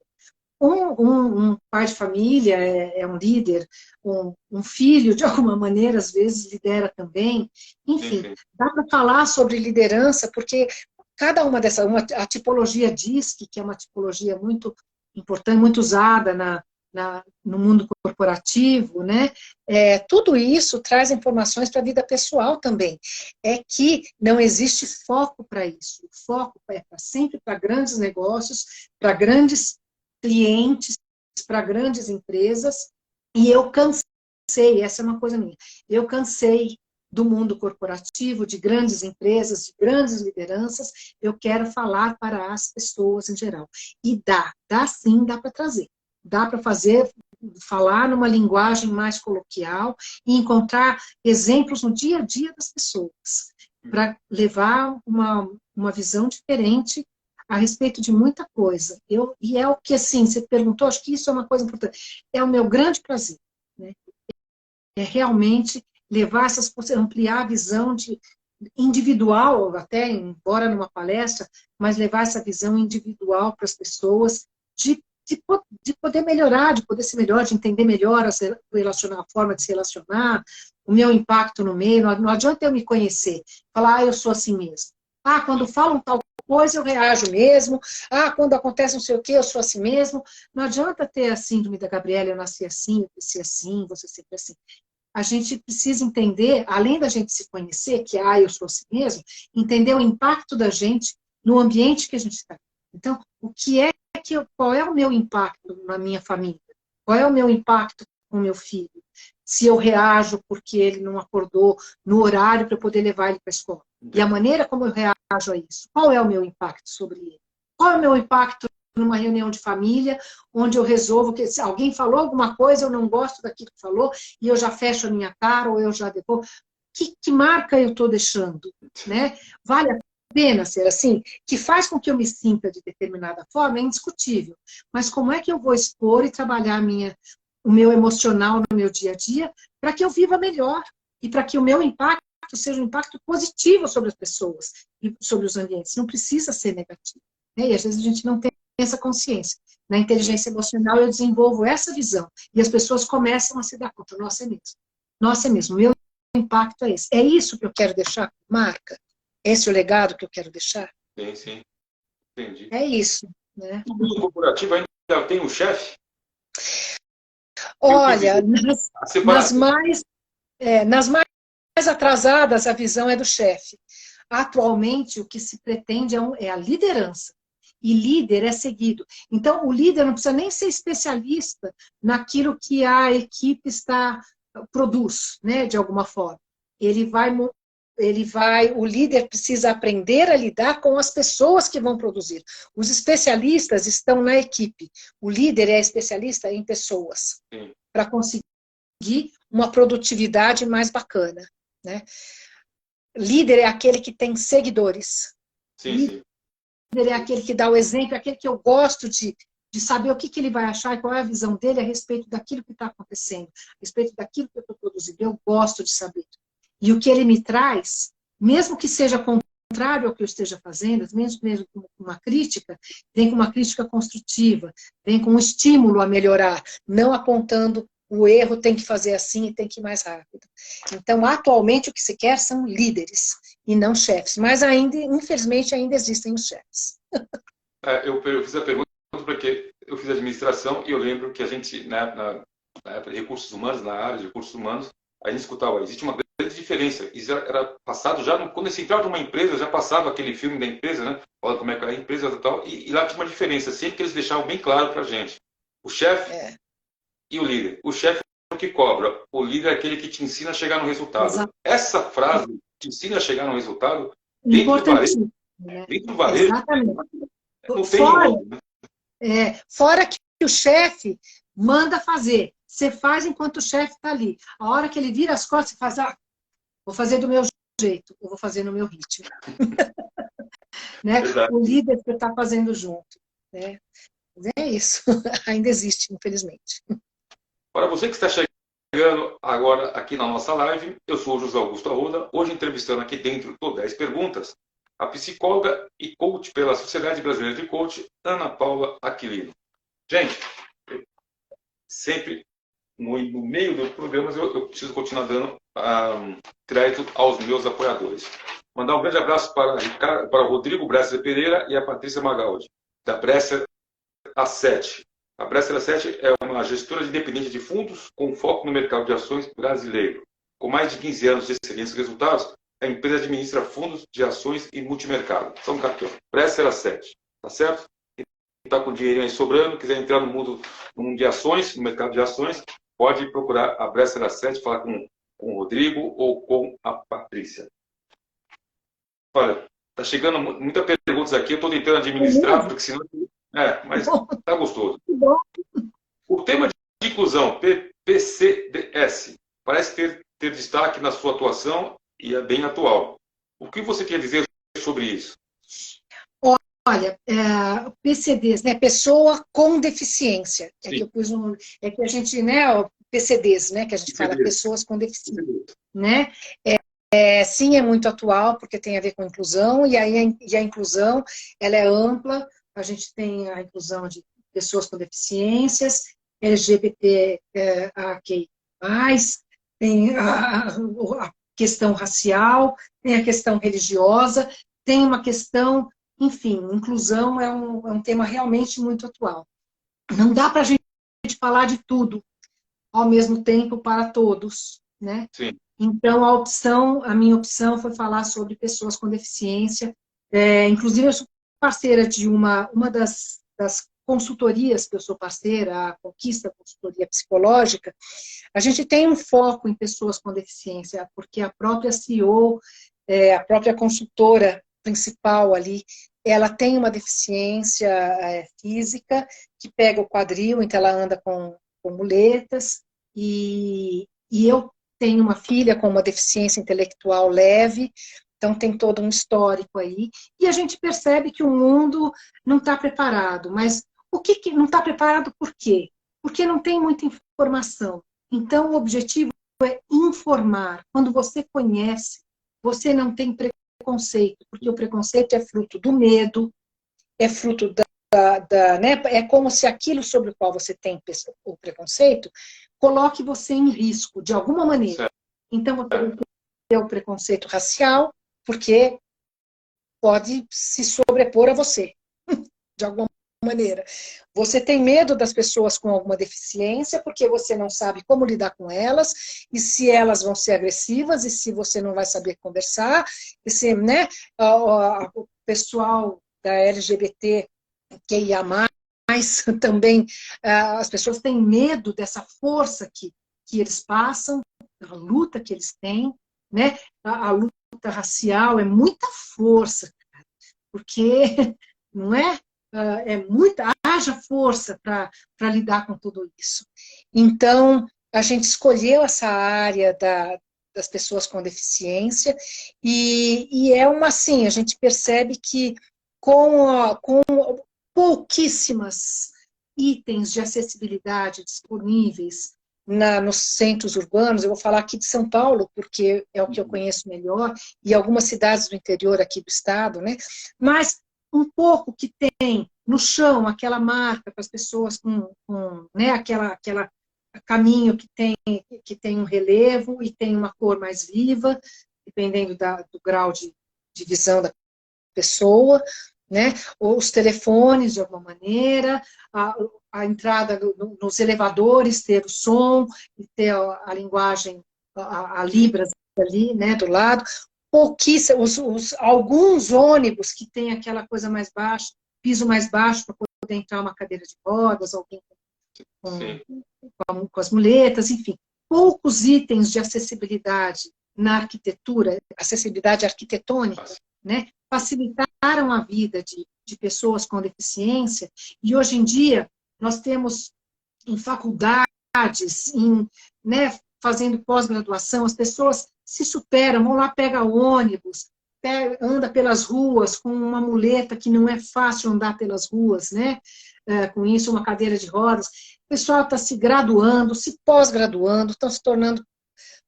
Um pai de família é um líder, um filho, de alguma maneira, às vezes lidera também. Enfim, dá para falar sobre liderança, porque cada uma dessas, a tipologia DISC, que é uma tipologia muito importante, muito usada no mundo corporativo, né? Tudo isso traz informações para a vida pessoal também. É que não existe foco para isso. O foco é sempre para grandes negócios, para grandes clientes, para grandes empresas, e eu cansei, essa é uma coisa minha, eu cansei do mundo corporativo, de grandes empresas, de grandes lideranças, eu quero falar para as pessoas em geral. E dá sim, dá para trazer. Dá para falar numa linguagem mais coloquial e encontrar exemplos no dia a dia das pessoas, para levar uma visão diferente a respeito de muita coisa. E é o que, assim, você perguntou, acho que isso é uma coisa importante. É o meu grande prazer, né? É realmente levar ampliar a visão individual, até, embora numa palestra, mas levar essa visão individual para as pessoas, de poder melhorar, de poder ser melhor, de entender melhor a forma de se relacionar, o meu impacto no meio. Não adianta eu me conhecer, falar, eu sou assim mesmo. Quando falam tal coisa, eu reajo mesmo. Quando acontece não sei o quê, eu sou assim mesmo. Não adianta ter a síndrome da Gabriela, eu nasci assim, eu cresci assim, você sempre assim. A gente precisa entender, além da gente se conhecer, que eu sou assim mesmo, entender o impacto da gente no ambiente que a gente está. Então, qual é o meu impacto na minha família? Qual é o meu impacto com o meu filho? Se eu reajo porque ele não acordou no horário para eu poder levar ele para a escola. E a maneira como eu reajo a isso. Qual é o meu impacto sobre ele? Qual é o meu impacto numa reunião de família, onde eu resolvo que se alguém falou alguma coisa, eu não gosto daquilo que falou, e eu já fecho a minha cara, ou eu já devolvo. Que marca eu estou deixando? Né? Vale a pena ser assim? Que faz com que eu me sinta de determinada forma, é indiscutível. Mas como é que eu vou expor e trabalhar o meu emocional no meu dia a dia para que eu viva melhor e para que o meu impacto seja um impacto positivo sobre as pessoas e sobre os ambientes. Não precisa ser negativo. Né? E às vezes a gente não tem essa consciência. Na inteligência emocional eu desenvolvo essa visão e as pessoas começam a se dar conta. Nossa, é mesmo. Nossa, é mesmo. O meu impacto é esse. É isso que eu quero deixar marca? Esse é o legado que eu quero deixar? Sim. Entendi. É isso. Né? No mundo corporativo ainda tem um chefe? Olha, nas mais atrasadas, a visão é do chefe. Atualmente, o que se pretende é a liderança. E líder é seguido. Então, o líder não precisa nem ser especialista naquilo que a equipe produz, né, de alguma forma. O líder precisa aprender a lidar com as pessoas que vão produzir. Os especialistas estão na equipe. O líder é especialista em pessoas, para conseguir uma produtividade mais bacana, né? Líder é aquele que tem seguidores. Sim. Líder é aquele que dá o exemplo, é aquele que eu gosto de saber o que ele vai achar e qual é a visão dele a respeito daquilo que está acontecendo, a respeito daquilo que eu estou produzindo. Eu gosto de saber. E o que ele me traz, mesmo que seja contrário ao que eu esteja fazendo, mesmo com uma crítica, vem com uma crítica construtiva, vem com um estímulo a melhorar, não apontando o erro, tem que fazer assim e tem que ir mais rápido. Então, atualmente, o que se quer são líderes e não chefes. Mas, ainda, infelizmente, ainda existem os chefes. Eu fiz a pergunta porque eu fiz administração e eu lembro que a gente, né, na época de recursos humanos, na área de recursos humanos, a gente escutava, existe uma grande diferença. Isso era passado já, quando você entrava numa empresa, já passava aquele filme da empresa, né? Olha como é que é a empresa e tal, e lá tinha uma diferença, sempre que eles deixavam bem claro pra gente. O chefe e o líder. O chefe é o que cobra, o líder é aquele que te ensina a chegar no resultado. Exato. Essa frase, te ensina a chegar no resultado, dentro do varejo, exatamente. Não tem fora que o chefe manda fazer. Você faz enquanto o chefe está ali. A hora que ele vira as costas, você faz, vou fazer do meu jeito, ou vou fazer no meu ritmo. Né? O líder que está fazendo junto. Né? Mas é isso. Ainda existe, infelizmente. Para você que está chegando agora aqui na nossa live, eu sou o José Augusto Arruda, hoje entrevistando aqui dentro do 10 Perguntas, a psicóloga e coach pela Sociedade Brasileira de Coach, Ana Paula Aquilino. Gente, sempre no meio dos programas eu preciso continuar dando crédito aos meus apoiadores. Mandar um grande abraço para o Rodrigo Bresser Pereira e a Patrícia Magaldi, da Bresser A7. A Bresser A7 é uma gestora independente de fundos com foco no mercado de ações brasileiro. Com mais de 15 anos de excelentes resultados, a empresa administra fundos de ações e multimercado. São campeão. Bresser A7. Tá certo? Quem está com dinheirinho aí sobrando, quiser entrar no mundo de ações, no mercado de ações, pode procurar a Bresser A7, falar com o Rodrigo ou com a Patrícia. Olha, tá chegando muitas perguntas aqui, eu estou tentando administrar, porque senão... mas tá gostoso. O tema de inclusão, PCDS, parece ter destaque na sua atuação e é bem atual. O que você quer dizer sobre isso? Olha, PCDs, né? Pessoa com deficiência. É que eu pus é que a gente, né? PCDs, né? Que a gente fala pessoas com deficiência, né? Sim, é muito atual, porque tem a ver com inclusão, e a inclusão, ela é ampla. A gente tem a inclusão de pessoas com deficiências, LGBTQI+, tem a questão racial, tem a questão religiosa, tem uma questão, enfim, inclusão é um tema realmente muito atual. Não dá para a gente falar de tudo ao mesmo tempo para todos, né? Sim. Então, a minha opção foi falar sobre pessoas com deficiência. Inclusive, eu sou parceira de uma das consultorias que eu sou parceira, a Conquista Consultoria Psicológica. A gente tem um foco em pessoas com deficiência, porque a própria CEO, a própria consultora principal ali, ela tem uma deficiência física, que pega o quadril, então ela anda com muletas, e eu tenho uma filha com uma deficiência intelectual leve, então tem todo um histórico aí, e a gente percebe que o mundo não está preparado, mas o que não está preparado por quê? Porque não tem muita informação. Então o objetivo é informar. Quando você conhece, você não tem preconceito, porque o preconceito é fruto do medo, é fruto né? É como se aquilo sobre o qual você tem o preconceito coloque você em risco, de alguma maneira. Certo. Então, você tem o preconceito racial, porque pode se sobrepor a você, de alguma maneira. Você tem medo das pessoas com alguma deficiência, porque você não sabe como lidar com elas, e se elas vão ser agressivas, e se você não vai saber conversar, e se, né, o pessoal da LGBT QIA+, também as pessoas têm medo dessa força que eles passam, a luta que eles têm, né? A luta racial é muita força, porque não é? É muita, haja força para lidar com tudo isso. Então, a gente escolheu essa área das pessoas com deficiência e é uma, assim, a gente percebe que com pouquíssimas itens de acessibilidade disponíveis nos centros urbanos, eu vou falar aqui de São Paulo, porque é o que eu conheço melhor, e algumas cidades do interior aqui do estado, né? Mas um pouco que tem no chão aquela marca para as pessoas né, aquela caminho que tem um relevo e tem uma cor mais viva, dependendo do grau de visão da pessoa, né? Ou os telefones, de alguma maneira, a entrada nos elevadores, ter o som, e ter a linguagem, a Libras ali, né, do lado. Pouquíssimos, alguns ônibus que tem aquela coisa mais baixa, piso mais baixo, para poder entrar uma cadeira de rodas, alguém com as muletas, enfim. Poucos itens de acessibilidade na arquitetura, acessibilidade arquitetônica, né, facilitaram a vida de pessoas com deficiência, e hoje em dia nós temos em faculdades, né, fazendo pós-graduação, as pessoas se superam, vão lá, pega ônibus, anda pelas ruas com uma muleta que não é fácil andar pelas ruas, né? Com isso, uma cadeira de rodas. O pessoal está se graduando, se pós-graduando, estão se tornando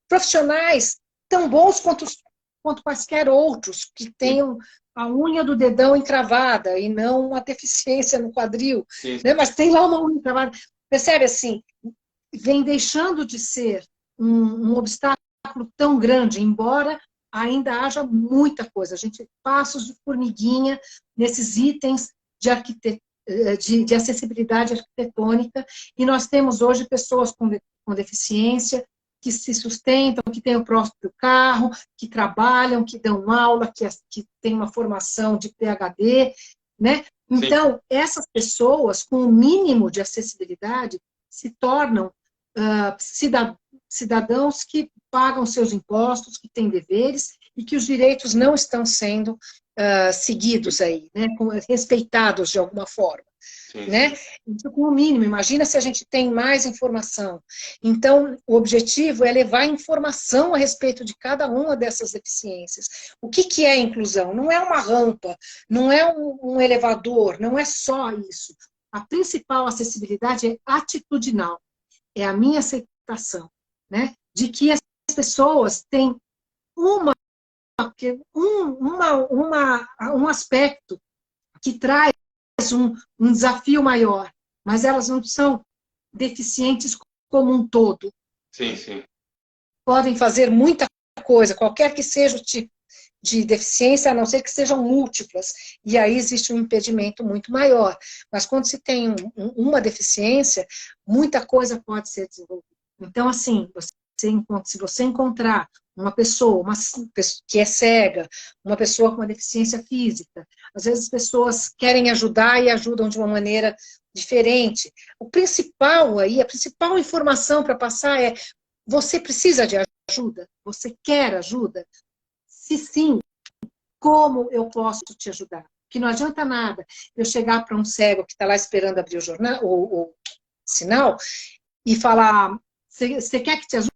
profissionais tão bons quanto quaisquer outros, que tenham a unha do dedão encravada e não uma deficiência no quadril, né? Mas tem lá uma unha encravada. Percebe, assim, vem deixando de ser um obstáculo tão grande, embora ainda haja muita coisa. A gente passos de formiguinha nesses itens de acessibilidade arquitetônica, e nós temos hoje pessoas com deficiência que se sustentam, que têm o próprio carro, que trabalham, que dão aula, que têm uma formação de PhD, né? Então, essas pessoas, com o mínimo de acessibilidade, se tornam cidadãos que pagam seus impostos, que têm deveres, e que os direitos não estão sendo seguidos aí, né? Respeitados de alguma forma. Né? Isso com o mínimo. Imagina se a gente tem mais informação. Então, o objetivo é levar informação a respeito de cada uma dessas deficiências. O que é inclusão? Não é uma rampa, não é um elevador, não é só isso. A principal acessibilidade é atitudinal. É a minha aceitação, né? De que as pessoas têm um aspecto que traz um desafio maior, mas elas não são deficientes como um todo. Sim. Podem fazer muita coisa, qualquer que seja o tipo de deficiência, a não ser que sejam múltiplas, e aí existe um impedimento muito maior. Mas quando se tem uma deficiência, muita coisa pode ser desenvolvida. Então, assim, se você encontrar uma pessoa que é cega, uma pessoa com uma deficiência física, às vezes as pessoas querem ajudar e ajudam de uma maneira diferente. O principal aí, a principal informação para passar é: você precisa de ajuda? Você quer ajuda? Se sim, como eu posso te ajudar? Porque não adianta nada eu chegar para um cego que está lá esperando abrir o jornal, o sinal, e falar: você quer que te ajude?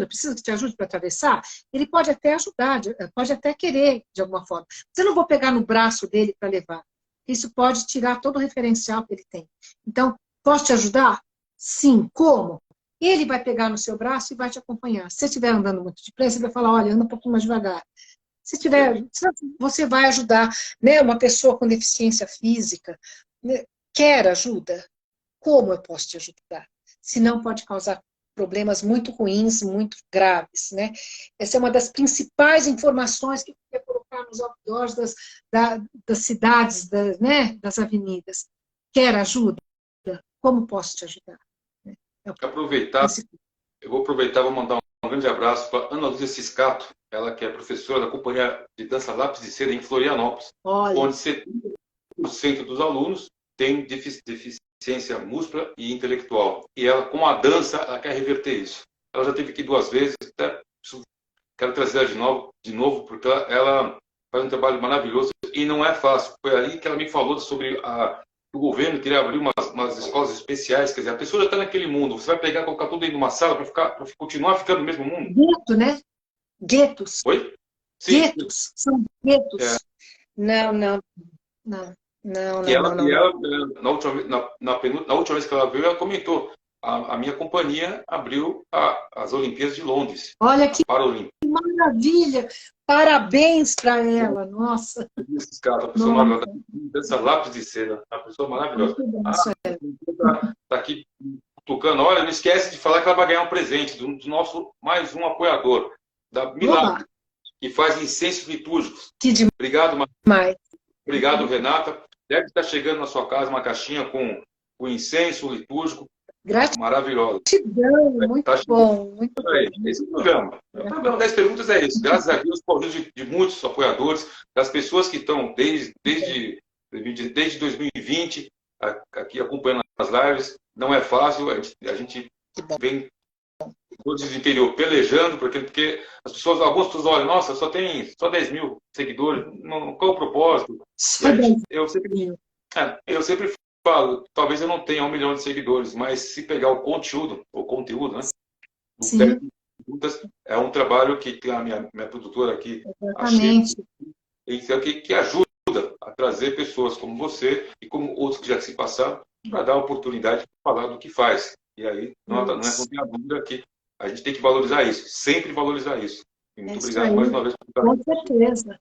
Precisa que te ajude para atravessar? Ele pode até ajudar, pode até querer, de alguma forma. Mas eu não vou pegar no braço dele para levar. Isso pode tirar todo o referencial que ele tem. Então, posso te ajudar? Sim. Como? Ele vai pegar no seu braço e vai te acompanhar. Se você estiver andando muito depressa, ele vai falar: olha, anda um pouquinho mais devagar. Se tiver, você vai ajudar, né, uma pessoa com deficiência física. Né, quer ajuda? Como eu posso te ajudar? Se não, pode causar problemas muito ruins, muito graves, né? Essa é uma das principais informações que eu queria colocar nos outdoors das cidades, né, das avenidas. Quer ajuda? Como posso te ajudar? Eu vou aproveitar e vou mandar um grande abraço para Ana Lúcia Ciscato, ela que é professora da Companhia de Dança Lápis de Seda em Florianópolis, onde 70% dos alunos tem deficiência múltipla e intelectual. E ela, com a dança, ela quer reverter isso. Ela já teve aqui 2 vezes, até quero trazer ela de novo porque ela faz um trabalho maravilhoso e não é fácil. Foi aí que ela me falou sobre o governo queria abrir umas escolas especiais, quer dizer, a pessoa já está naquele mundo, você vai pegar e colocar tudo dentro de uma sala para continuar ficando no mesmo mundo? Gueto, né? Guetos. Oi? Sim. Guetos, são guetos. É. Não. E ela, na última vez que ela veio, ela comentou, a minha companhia abriu as Olimpíadas de Londres. Olha que maravilha! Parabéns para ela, nossa. Esses caras, a pessoa maravilhosa, dessa lápis de cera, a pessoa maravilhosa. Está aqui tocando, olha, não esquece de falar que ela vai ganhar um presente do nosso mais um apoiador, da Milagre, que faz incensos litúrgicos. Que demais. Obrigado, Maria. Obrigado, Renata. Deve estar chegando na sua casa uma caixinha com o incenso litúrgico. Maravilhosa. Gratidão, muito bom. Muito bom. Esse é o programa. O programa 10 perguntas é isso. Graças a Deus, por ajuda de muitos apoiadores, das pessoas que estão desde 2020 aqui acompanhando as lives. Não é fácil, a gente vem todos do interior pelejando, porque algumas pessoas olham, nossa, só 10 mil seguidores, qual o propósito? Eu sempre falo, talvez eu não tenha 1 milhão de seguidores, mas se pegar o conteúdo, né? É um trabalho que a minha produtora aqui, que ajuda a trazer pessoas como você e como outros que já se passaram, para dar a oportunidade de falar do que faz. E aí, não tem a dúvida que a gente tem que valorizar isso, sempre valorizar isso. E muito obrigado mais uma vez. Com certeza.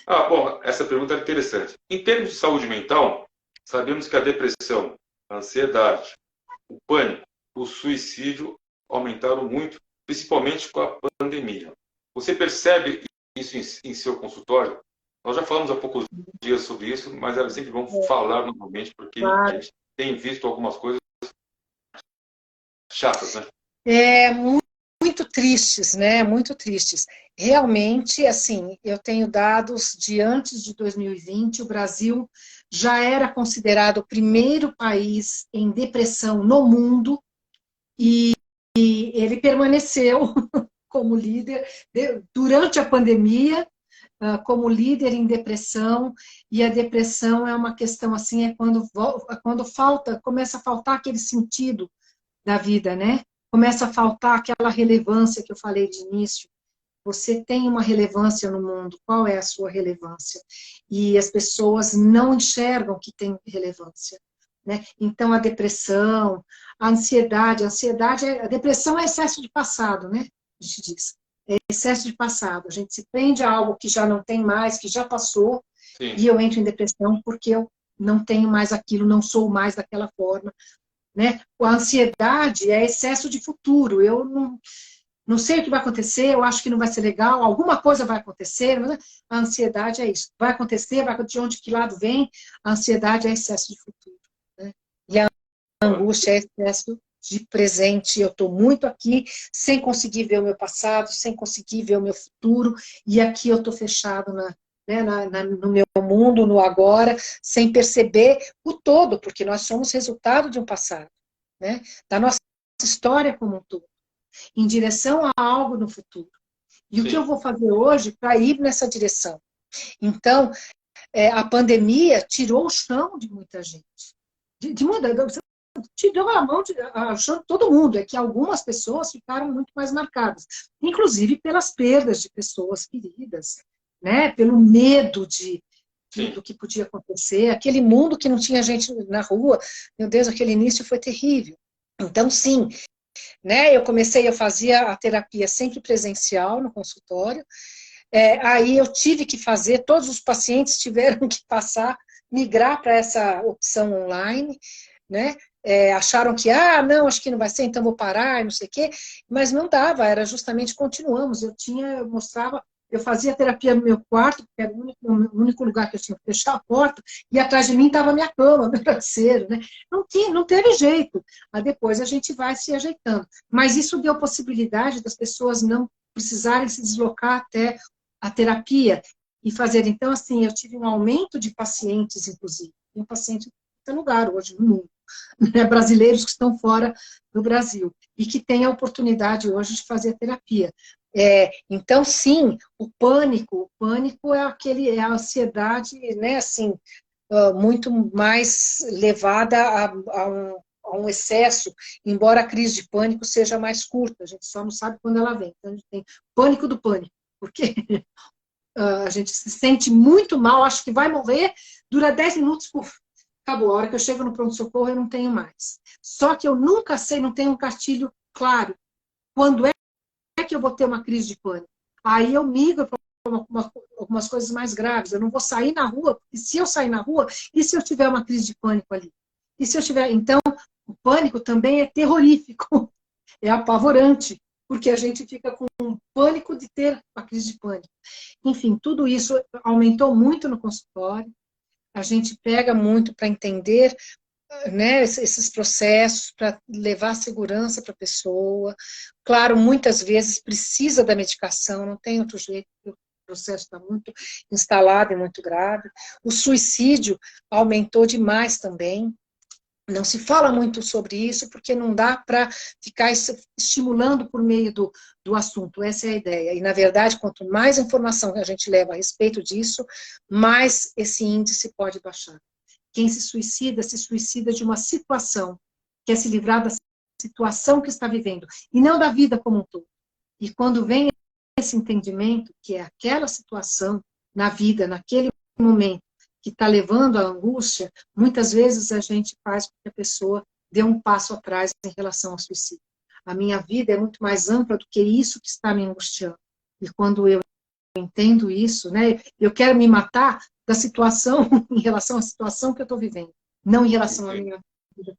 Bom, essa pergunta é interessante. Em termos de saúde mental, sabemos que a depressão, a ansiedade, o pânico, o suicídio aumentaram muito, principalmente com a pandemia. Você percebe isso em seu consultório? Nós já falamos há poucos dias sobre isso, mas é sempre bom falar novamente, porque a gente tem visto algumas coisas chatas, né? Muito tristes, né? Muito tristes. Realmente, assim, eu tenho dados de antes de 2020, o Brasil já era considerado o primeiro país em depressão no mundo e ele permaneceu como líder durante a pandemia, como líder em depressão, e a depressão é uma questão assim, é quando começa a faltar aquele sentido da vida, né? Começa a faltar aquela relevância que eu falei de início. Você tem uma relevância no mundo, qual é a sua relevância? E as pessoas não enxergam que tem relevância, né? Então, a depressão, a ansiedade, a depressão é excesso de passado, né? A gente diz. É excesso de passado. A gente se prende a algo que já não tem mais, que já passou, Sim. E eu entro em depressão porque eu não tenho mais aquilo, não sou mais daquela forma, né? A ansiedade é excesso de futuro. Eu não sei o que vai acontecer, eu acho que não vai ser legal, alguma coisa vai acontecer, mas a ansiedade é isso. Vai acontecer, de onde, que lado vem? A ansiedade é excesso de futuro, né? E a angústia é excesso de presente. Eu estou muito aqui, sem conseguir ver o meu passado, sem conseguir ver o meu futuro, e aqui eu estou fechado no meu mundo, no agora, sem perceber o todo, porque nós somos resultado de um passado, né? Da nossa história como um todo, em direção a algo no futuro. E Sim. O que eu vou fazer hoje para ir nessa direção? Então, a pandemia tirou o chão de muita gente. Tirou a chão de todo mundo. É que algumas pessoas ficaram muito mais marcadas. Inclusive pelas perdas de pessoas queridas, né? Pelo medo do que podia acontecer. Aquele mundo que não tinha gente na rua. Meu Deus, aquele início foi terrível. Então, sim, né? Eu fazia a terapia sempre presencial no consultório, aí eu tive que fazer, todos os pacientes tiveram que migrar para essa opção online, né? Acharam que, não, acho que não vai ser, então vou parar, não sei o quê, mas não dava, era justamente continuamos, eu fazia terapia no meu quarto, porque era o único lugar que eu tinha que fechar a porta, e atrás de mim estava a minha cama, meu travesseiro, né? Não teve jeito. Aí depois a gente vai se ajeitando. Mas isso deu possibilidade das pessoas não precisarem se deslocar até a terapia e fazer. Então, assim, eu tive um aumento de pacientes, inclusive. tenho paciente em todo lugar hoje no mundo, né? Brasileiros que estão fora do Brasil e que têm a oportunidade hoje de fazer terapia. Então, sim, o pânico é a ansiedade, né, assim, muito mais levada a um excesso, embora a crise de pânico seja mais curta, a gente só não sabe quando ela vem. Então, a gente tem pânico do pânico, porque a gente se sente muito mal, acho que vai morrer, dura 10 minutos, puf, acabou. A hora que eu chego no pronto-socorro, eu não tenho mais. Só que eu nunca sei, não tenho um gatilho claro. Quando é que eu vou ter uma crise de pânico? Aí eu migro para algumas coisas mais graves. Eu não vou sair na rua, porque se eu sair na rua, e se eu tiver uma crise de pânico ali? E se eu tiver... Então, o pânico também é terrorífico, é apavorante, porque a gente fica com um pânico de ter uma crise de pânico. Enfim, tudo isso aumentou muito no consultório. A gente pega muito para entender, né, esses processos, para levar segurança para a pessoa. Claro, muitas vezes precisa da medicação, não tem outro jeito, o processo está muito instalado e muito grave. O suicídio aumentou demais também. Não se fala muito sobre isso, porque não dá para ficar estimulando por meio do assunto. Essa é a ideia. E, na verdade, quanto mais informação que a gente leva a respeito disso, mais esse índice pode baixar. Quem se suicida de uma situação, quer se livrar da situação que está vivendo, e não da vida como um todo. E quando vem esse entendimento, que é aquela situação na vida, naquele momento, que está levando à angústia, muitas vezes a gente faz com que a pessoa dê um passo atrás em relação ao suicídio. A minha vida é muito mais ampla do que isso que está me angustiando. E quando eu entendo isso, né, eu quero me matar da situação, em relação à situação que eu estou vivendo, não em relação à minha vida,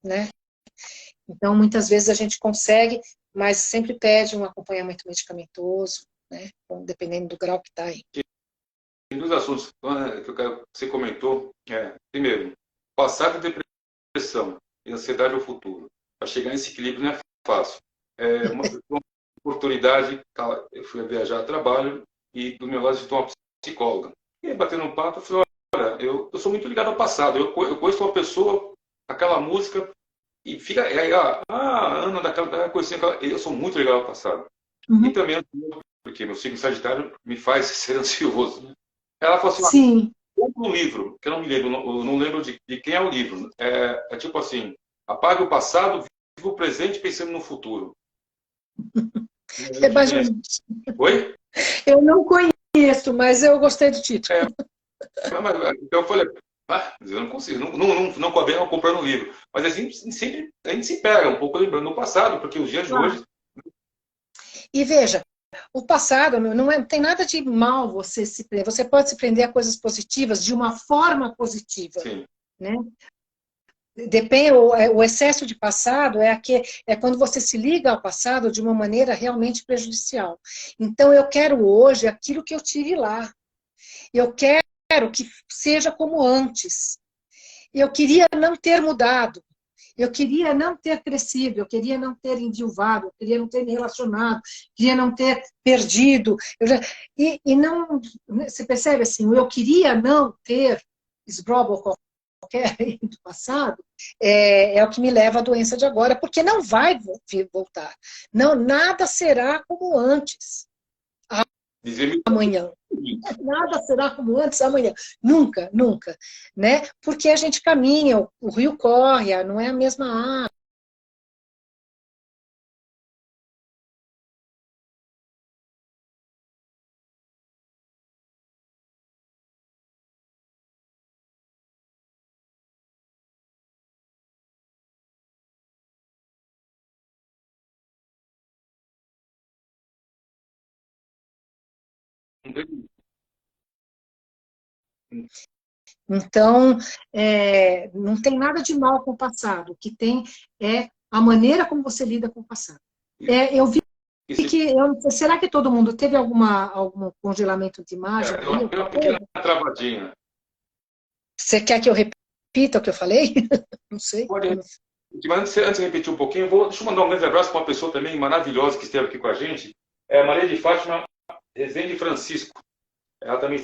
né? Então, muitas vezes a gente consegue, mas sempre pede um acompanhamento medicamentoso, né, dependendo do grau que está aí. Tem dois assuntos que você comentou. Primeiro, passado de depressão e ansiedade ao futuro. Para chegar nesse equilíbrio não é fácil. Uma oportunidade, eu fui viajar a trabalho e do meu lado estou uma psicóloga. E aí, batendo um papo, eu falei, olha, eu sou muito ligado ao passado. Eu conheço uma pessoa, aquela música, e fica... Ana, daquela coisinha, eu sou muito ligado ao passado. Uhum. E também, porque meu signo Sagitário me faz ser ansioso, né? Ela falou assim, sim, compra um livro, que eu não lembro de quem é o livro. É tipo assim, apague o passado, viva o presente pensando no futuro. É mais ou menos. Oi? Eu não conheço, mas eu gostei do título. Então eu falei, eu não consigo, não cobrei não comprando um livro. Mas assim, sempre a gente se pega um pouco lembrando do passado, porque os dias de hoje... E veja, o passado não tem nada de mal você se prender. Você pode se prender a coisas positivas de uma forma positiva. Sim. Né? Depende, o excesso de passado é quando você se liga ao passado de uma maneira realmente prejudicial. Então, eu quero hoje aquilo que eu tive lá. Eu quero que seja como antes. Eu queria não ter mudado. Eu queria não ter crescido, eu queria não ter endiuvado, eu queria não ter me relacionado, queria não ter perdido. E não, você percebe assim, eu queria não ter esbrobo qualquer do passado, é o que me leva à doença de agora, porque não vai voltar. Não, nada será como antes. Amanhã. Nada será como antes amanhã. Nunca, nunca. Né? Porque a gente caminha, o rio corre, não é a mesma água. Então, não tem nada de mal com o passado. O que tem é a maneira como você lida com o passado. Eu vi que... será que todo mundo teve algum congelamento de imagem? Uma pequena travadinha. Você quer que eu repita o que eu falei? Não sei. Pode. Mas antes de repetir um pouquinho, deixa eu mandar um grande abraço para uma pessoa também maravilhosa que esteve aqui com a gente. É a Maria de Fátima Rezende Francisco. Ela também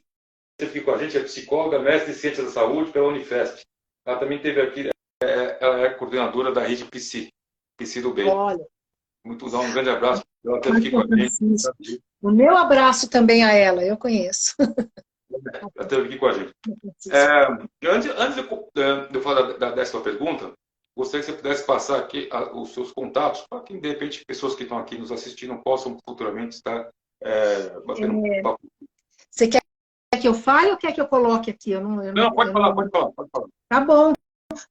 aqui com a gente, é psicóloga, mestre em Ciências da Saúde pela Unifesp. Ela também esteve aqui, ela é coordenadora da rede PC do Bem. Olha. Muito dar um grande abraço. Ela esteve aqui com a gente. O meu abraço também a ela, eu conheço. Ela esteve aqui com a gente. Antes de eu falar dessa pergunta, gostaria que você pudesse passar aqui os seus contatos para que, de repente, pessoas que estão aqui nos assistindo possam futuramente estar batendo um papo. Você quer que eu fale ou quer que eu coloque aqui? Não, pode falar. Tá bom.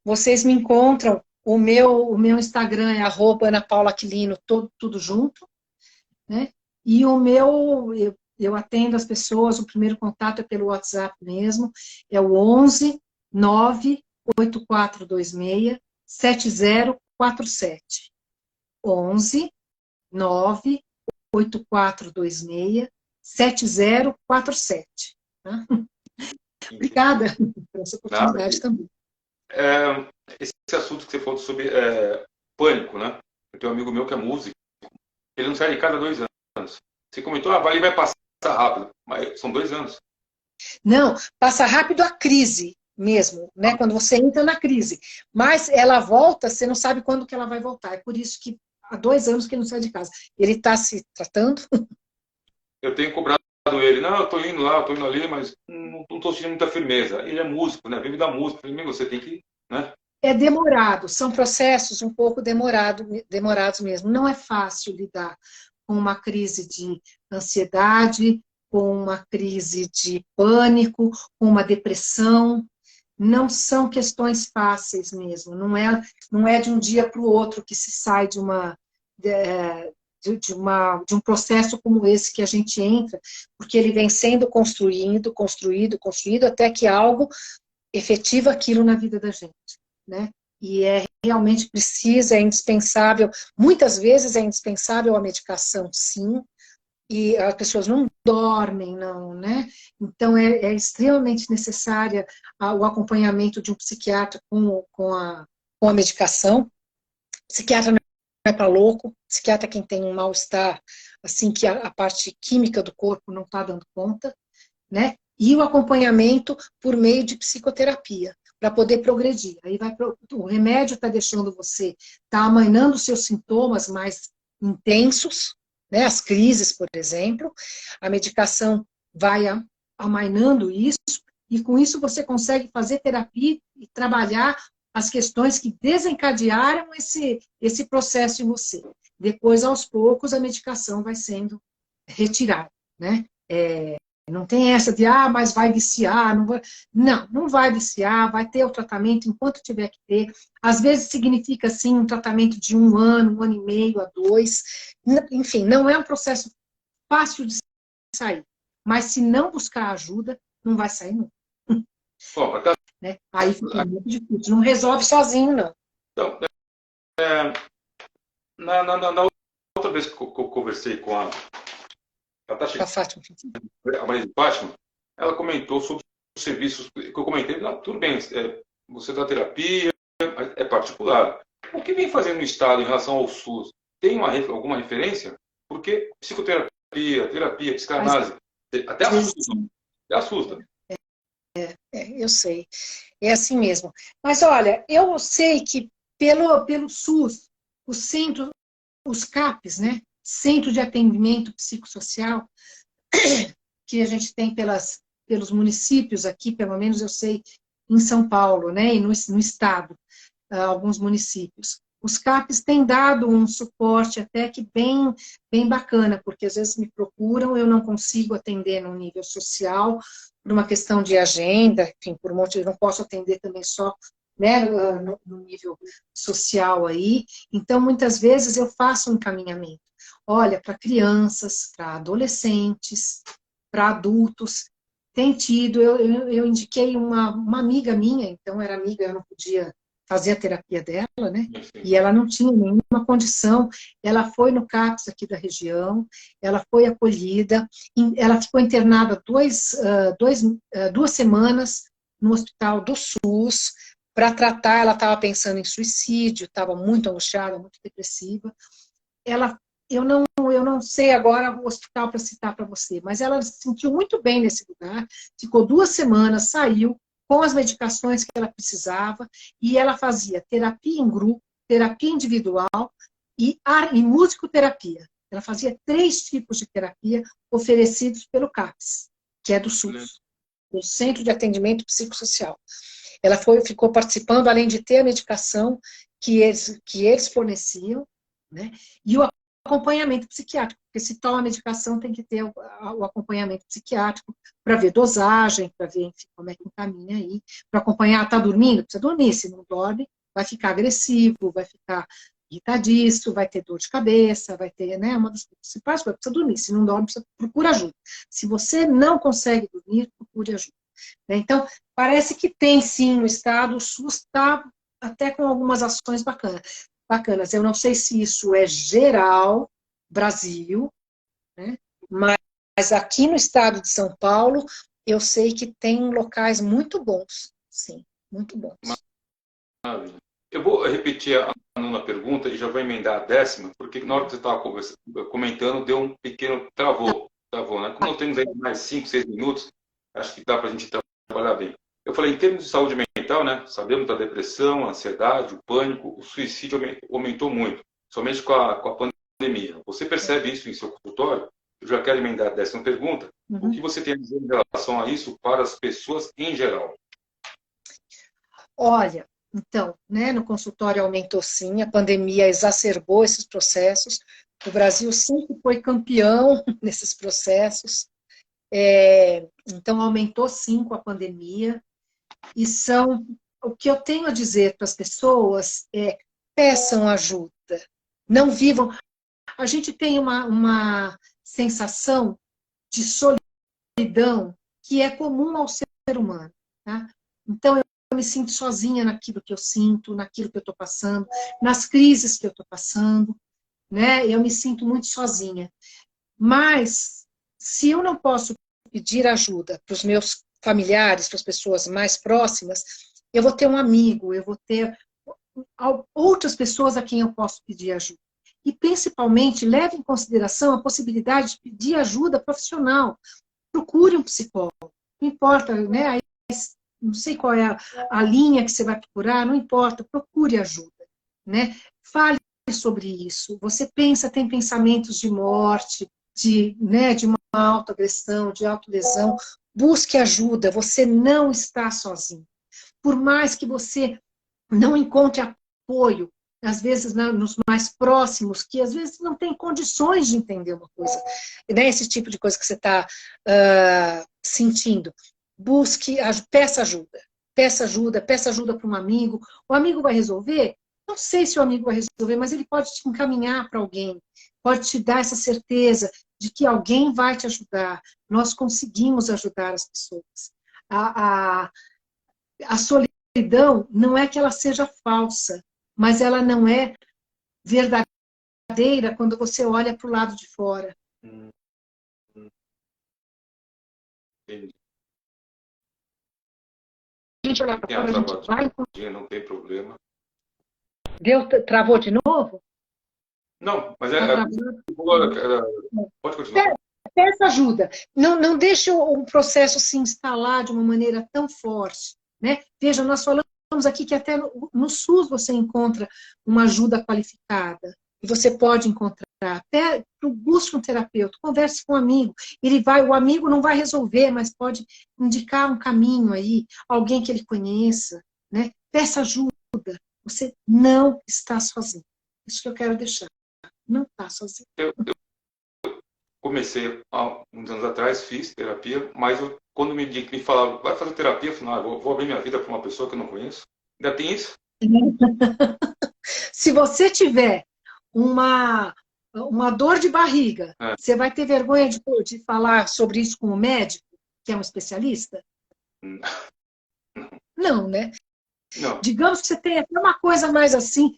Vocês me encontram. O meu Instagram é @AnaPaulaAquilino, tudo junto. Né? E o meu, eu atendo as pessoas, o primeiro contato é pelo WhatsApp mesmo, é o 11 98426 7047. 11 98426 7047. Tá? Obrigada por essa oportunidade também. Esse assunto que você falou sobre pânico, né? Eu tenho um amigo meu que é músico, ele não sai de casa há 2 anos. Você comentou, vai passar rápido, mas são 2 anos. Não, passa rápido a crise mesmo, né? Quando você entra na crise. Mas ela volta, você não sabe quando que ela vai voltar. É por isso que há 2 anos que ele não sai de casa. Ele está se tratando? Eu tenho cobrado ele. Não, eu estou indo lá, eu estou indo ali, mas não estou sentindo muita firmeza. Ele é músico, né? Vive da música. Você tem que... Né? É demorado, são processos um pouco demorados mesmo. Não é fácil lidar com uma crise de ansiedade, com uma crise de pânico, com uma depressão. Não são questões fáceis mesmo. Não é de um dia para o outro que se sai de um processo como esse que a gente entra, porque ele vem sendo construído, até que algo efetiva aquilo na vida da gente, né? E realmente precisa, é indispensável, muitas vezes é indispensável a medicação, sim, e as pessoas não dormem, não, né? Então é extremamente necessária o acompanhamento de um psiquiatra com a medicação. Psiquiatra não é para louco, psiquiatra é quem tem um mal-estar, assim, que a parte química do corpo não está dando conta, né? E o acompanhamento por meio de psicoterapia, para poder progredir. Aí o remédio está deixando você, está amainando os seus sintomas mais intensos, né? As crises, por exemplo. A medicação vai amainando isso, e com isso você consegue fazer terapia e trabalhar as questões que desencadearam esse processo em você. Depois, aos poucos, a medicação vai sendo retirada, né? Não tem essa de, mas vai viciar. Não vai viciar, vai ter o tratamento enquanto tiver que ter. Às vezes significa, sim, um tratamento de 1 ano, 1 ano e meio, a 2. Enfim, não é um processo fácil de sair. Mas se não buscar ajuda, não vai sair nunca. Né? Aí fica muito difícil. Não resolve sozinho, não. Então, na outra vez que eu conversei com a Fátima, a Maria de Fátima, ela comentou sobre os serviços que eu comentei. Não, tudo bem, você dá terapia, é particular. O que vem fazendo no Estado em relação ao SUS? Tem alguma referência? Porque psicoterapia, terapia, psicanálise, até assusta. Eu sei. É assim mesmo. Mas, olha, eu sei que pelo SUS, os CAPs, né? Centro de Atendimento Psicossocial, que a gente tem pelos municípios aqui, pelo menos eu sei, em São Paulo, né? E no estado, alguns municípios. Os CAPs têm dado um suporte até que bem bacana, porque às vezes me procuram, eu não consigo atender no nível social, por uma questão de agenda, enfim, por um monte, eu não posso atender também só, né, no nível social aí. Então, muitas vezes eu faço um encaminhamento. Olha, para crianças, para adolescentes, para adultos. Tem tido, eu indiquei uma amiga minha, então era amiga, eu não podia fazer a terapia dela, né? E ela não tinha nenhuma condição. Ela foi no CAPS aqui da região, ela foi acolhida, ela ficou internada 2 semanas no hospital do SUS para tratar. Ela estava pensando em suicídio, estava muito angustiada, muito depressiva. Ela eu não sei agora o hospital para citar para você, mas ela se sentiu muito bem nesse lugar, ficou 2 semanas, saiu com as medicações que ela precisava, e ela fazia terapia em grupo, terapia individual e musicoterapia. Ela fazia 3 tipos de terapia oferecidos pelo CAPS, que é do SUS, do Centro de Atendimento Psicossocial. Ela ficou participando, além de ter a medicação que eles forneciam, né? E o acompanhamento psiquiátrico, porque se toma a medicação tem que ter o acompanhamento psiquiátrico para ver dosagem, para ver, enfim, como é que encaminha aí, para acompanhar, está dormindo? Precisa dormir, se não dorme, vai ficar agressivo, vai ficar irritadiço, vai ter dor de cabeça, vai ter, né, uma das principais coisas, precisa dormir, se não dorme, procura ajuda. Se você não consegue dormir, procure ajuda. Então, parece que tem sim no estado, o SUS está até com algumas ações bacanas. Eu não sei se isso é geral, Brasil, né? Mas aqui no estado de São Paulo, eu sei que tem locais muito bons, sim, muito bons. Maravilha. Eu vou repetir a nona pergunta e já vou emendar a 10ª, porque na hora que você estava comentando, deu um pequeno travou, né? Como nós temos aí mais 5, 6 minutos, acho que dá para a gente trabalhar bem. Eu falei, em termos de saúde mental, né? Sabemos da depressão, a ansiedade, o pânico, o suicídio aumentou muito, somente com a pandemia. Você percebe isso em seu consultório? Eu já quero emendar a 10ª pergunta. O que você tem a dizer em relação a isso para as pessoas em geral? Olha, então, né, no consultório aumentou sim, a pandemia exacerbou esses processos, o Brasil sempre foi campeão nesses processos, então aumentou sim com a pandemia, e o que eu tenho a dizer para as pessoas é, peçam ajuda, não vivam, a gente tem uma sensação de solidão que é comum ao ser humano, tá? Então, eu me sinto sozinha naquilo que eu sinto, naquilo que eu estou passando, nas crises que eu estou passando, né? Eu me sinto muito sozinha. Mas, se eu não posso pedir ajuda para os meus familiares, para as pessoas mais próximas, eu vou ter um amigo, eu vou ter outras pessoas a quem eu posso pedir ajuda. E, principalmente, leve em consideração a possibilidade de pedir ajuda profissional. Procure um psicólogo. Não importa, né? Aí, não sei qual é a linha que você vai procurar, não importa, procure ajuda, né? Fale sobre isso. Você tem pensamentos de morte, né, de uma autoagressão, de autolesão, busque ajuda, você não está sozinho. Por mais que você não encontre apoio, às vezes nos mais próximos, que às vezes não tem condições de entender uma coisa, né, esse tipo de coisa que você está sentindo, peça ajuda para um amigo, o amigo vai resolver? Não sei se o amigo vai resolver, mas ele pode te encaminhar para alguém, pode te dar essa certeza de que alguém vai te ajudar. Nós conseguimos ajudar as pessoas. A solidão não é que ela seja falsa, mas ela não é verdadeira quando você olha para o lado de fora. Entendi. A gente olha para fora, a gente vai... Não tem problema. Travou de novo? Não, mas pode continuar. Peça ajuda. Não deixe o processo se instalar de uma maneira tão forte, né? Veja, nós falamos aqui que até no SUS você encontra uma ajuda qualificada. E você pode encontrar. Até busque um terapeuta, converse com um amigo. O amigo não vai resolver, mas pode indicar um caminho aí, alguém que ele conheça, né? Peça ajuda. Você não está sozinho. Isso que eu quero deixar. Não está sozinho. Eu comecei há uns anos atrás, fiz terapia, mas quando me falavam, vai fazer terapia, eu falei, vou abrir minha vida para uma pessoa que eu não conheço. Ainda tem isso? Se você tiver uma dor de barriga, você vai ter vergonha de falar sobre isso com o médico, que é um especialista? Não, né? Não. Digamos que você tem até uma coisa mais assim,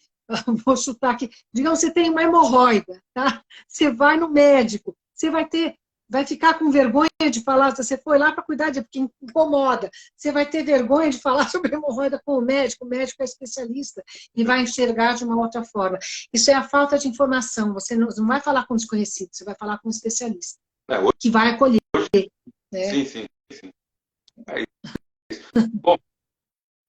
vou chutar aqui, digamos que você tem uma hemorroida, tá? Você vai no médico, você vai ter vai ficar com vergonha de falar, você foi lá para cuidar de porque incomoda. Você vai ter vergonha de falar sobre hemorroida com o médico é especialista e vai enxergar de uma outra forma. Isso é a falta de informação. Você não vai falar com um desconhecido, você vai falar com um especialista, que vai acolher. Né? Sim. É isso. Bom,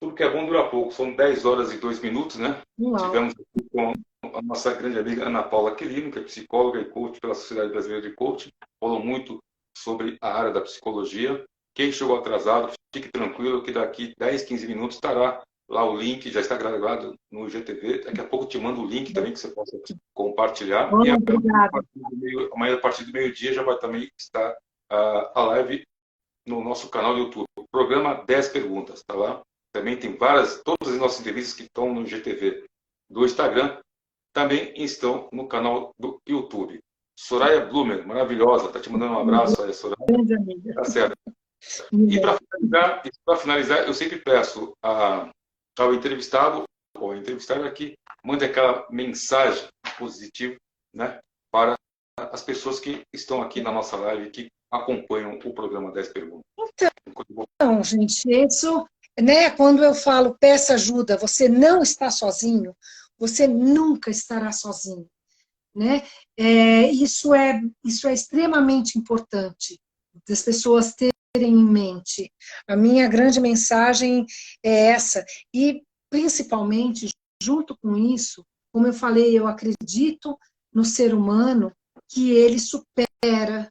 tudo que é bom dura pouco. São 10 horas e 2 minutos, né? Uau. Tivemos aqui com a nossa grande amiga Ana Paula Quirino, que é psicóloga e coach pela Sociedade Brasileira de Coaching. Falou muito sobre a área da psicologia. Quem chegou atrasado, fique tranquilo que daqui 10, 15 minutos estará lá o link, já está gravado no IGTV. Daqui a pouco eu te mando o link também que você possa compartilhar. E amanhã, a partir do meio-dia, já vai também estar a live no nosso canal do YouTube. O programa 10 Perguntas, tá lá? Também tem todas as nossas entrevistas que estão no IGTV do Instagram, também estão no canal do YouTube. Soraya Blumer, maravilhosa, está te mandando um abraço aí, Soraya. Tá certo. E para finalizar, eu sempre peço ao entrevistado, ou entrevistada aqui, mande aquela mensagem positiva, né, para as pessoas que estão aqui na nossa live, que acompanham o programa 10 Perguntas. Então, gente, isso, né, quando eu falo peça ajuda, você não está sozinho, você nunca estará sozinho. Né? Isso é extremamente importante das pessoas terem em mente. A minha grande mensagem é essa. E, principalmente, junto com isso, como eu falei, eu acredito no ser humano que ele supera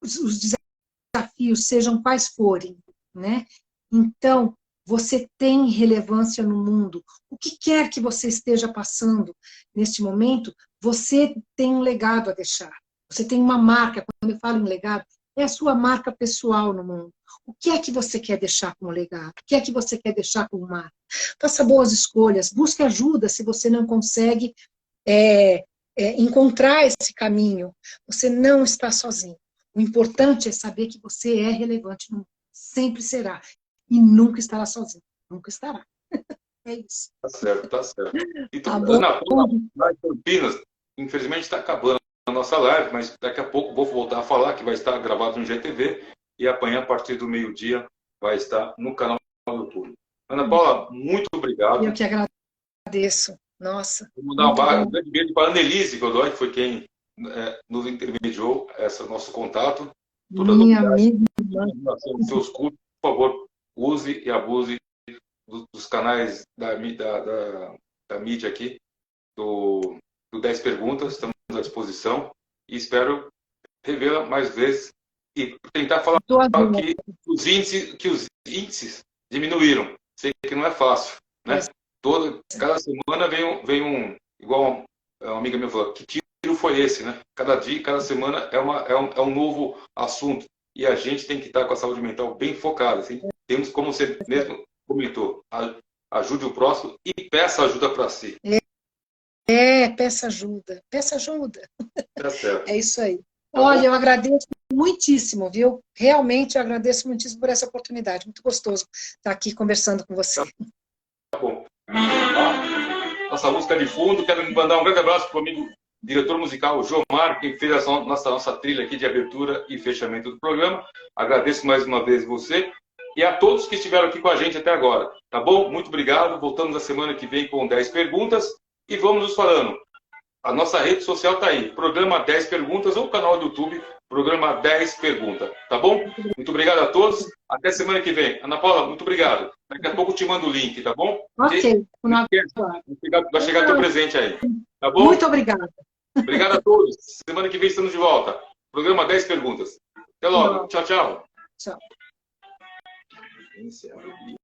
os desafios, sejam quais forem. Né? Então, você tem relevância no mundo. O que quer que você esteja passando neste momento, você tem um legado a deixar. Você tem uma marca. Quando eu falo em legado, é a sua marca pessoal no mundo. O que é que você quer deixar como legado? O que é que você quer deixar como marca? Faça boas escolhas. Busque ajuda se você não consegue encontrar esse caminho. Você não está sozinho. O importante é saber que você é relevante no mundo. Sempre será. E nunca estará sozinho. Nunca estará. É isso. Tá certo, tá certo. Então, Tá Ana Paula, lá em Campinas, infelizmente está acabando a nossa live, mas daqui a pouco vou voltar a falar, que vai estar gravado no GTV, e amanhã, a partir do meio-dia, vai estar no canal do YouTube. Ana Paula, muito obrigado. Eu que agradeço. Nossa. Vou mandar um grande beijo para a Annelise Godoy, que foi quem nos intermediou esse nosso contato. Toda minha amiga. Os seus cursos, por favor, use e abuse dos canais da mídia aqui, do 10 Perguntas, estamos à disposição, e espero revê-la mais vezes e tentar falar que os índices diminuíram. Sei que não é fácil, né? Cada semana vem igual uma amiga minha falou, que tiro foi esse, né? Cada dia, cada semana é um novo assunto, e a gente tem que estar com a saúde mental bem focada, assim. Temos, como você mesmo comentou, ajude o próximo e peça ajuda para si. Peça ajuda. Peça ajuda. Tá certo. É isso aí. Olha, eu agradeço muitíssimo, viu? Realmente eu agradeço muitíssimo por essa oportunidade. Muito gostoso estar aqui conversando com você. Tá bom. Nossa música de fundo, quero mandar um grande abraço para o amigo diretor musical Jomar, que fez a nossa trilha aqui de abertura e fechamento do programa. Agradeço mais uma vez você e a todos que estiveram aqui com a gente até agora. Tá bom? Muito obrigado. Voltamos a semana que vem com 10 perguntas e vamos nos falando. A nossa rede social está aí. Programa 10 Perguntas ou canal do YouTube, Programa 10 Perguntas. Tá bom? Muito obrigado a todos. Até semana que vem. Ana Paula, muito obrigado. Daqui a pouco eu te mando o link, tá bom? Ok. Vai chegar teu presente aí. Tá bom? Muito obrigada. Obrigado a todos. Semana que vem estamos de volta. Programa 10 Perguntas. Até logo. Tchau, tchau. Tchau.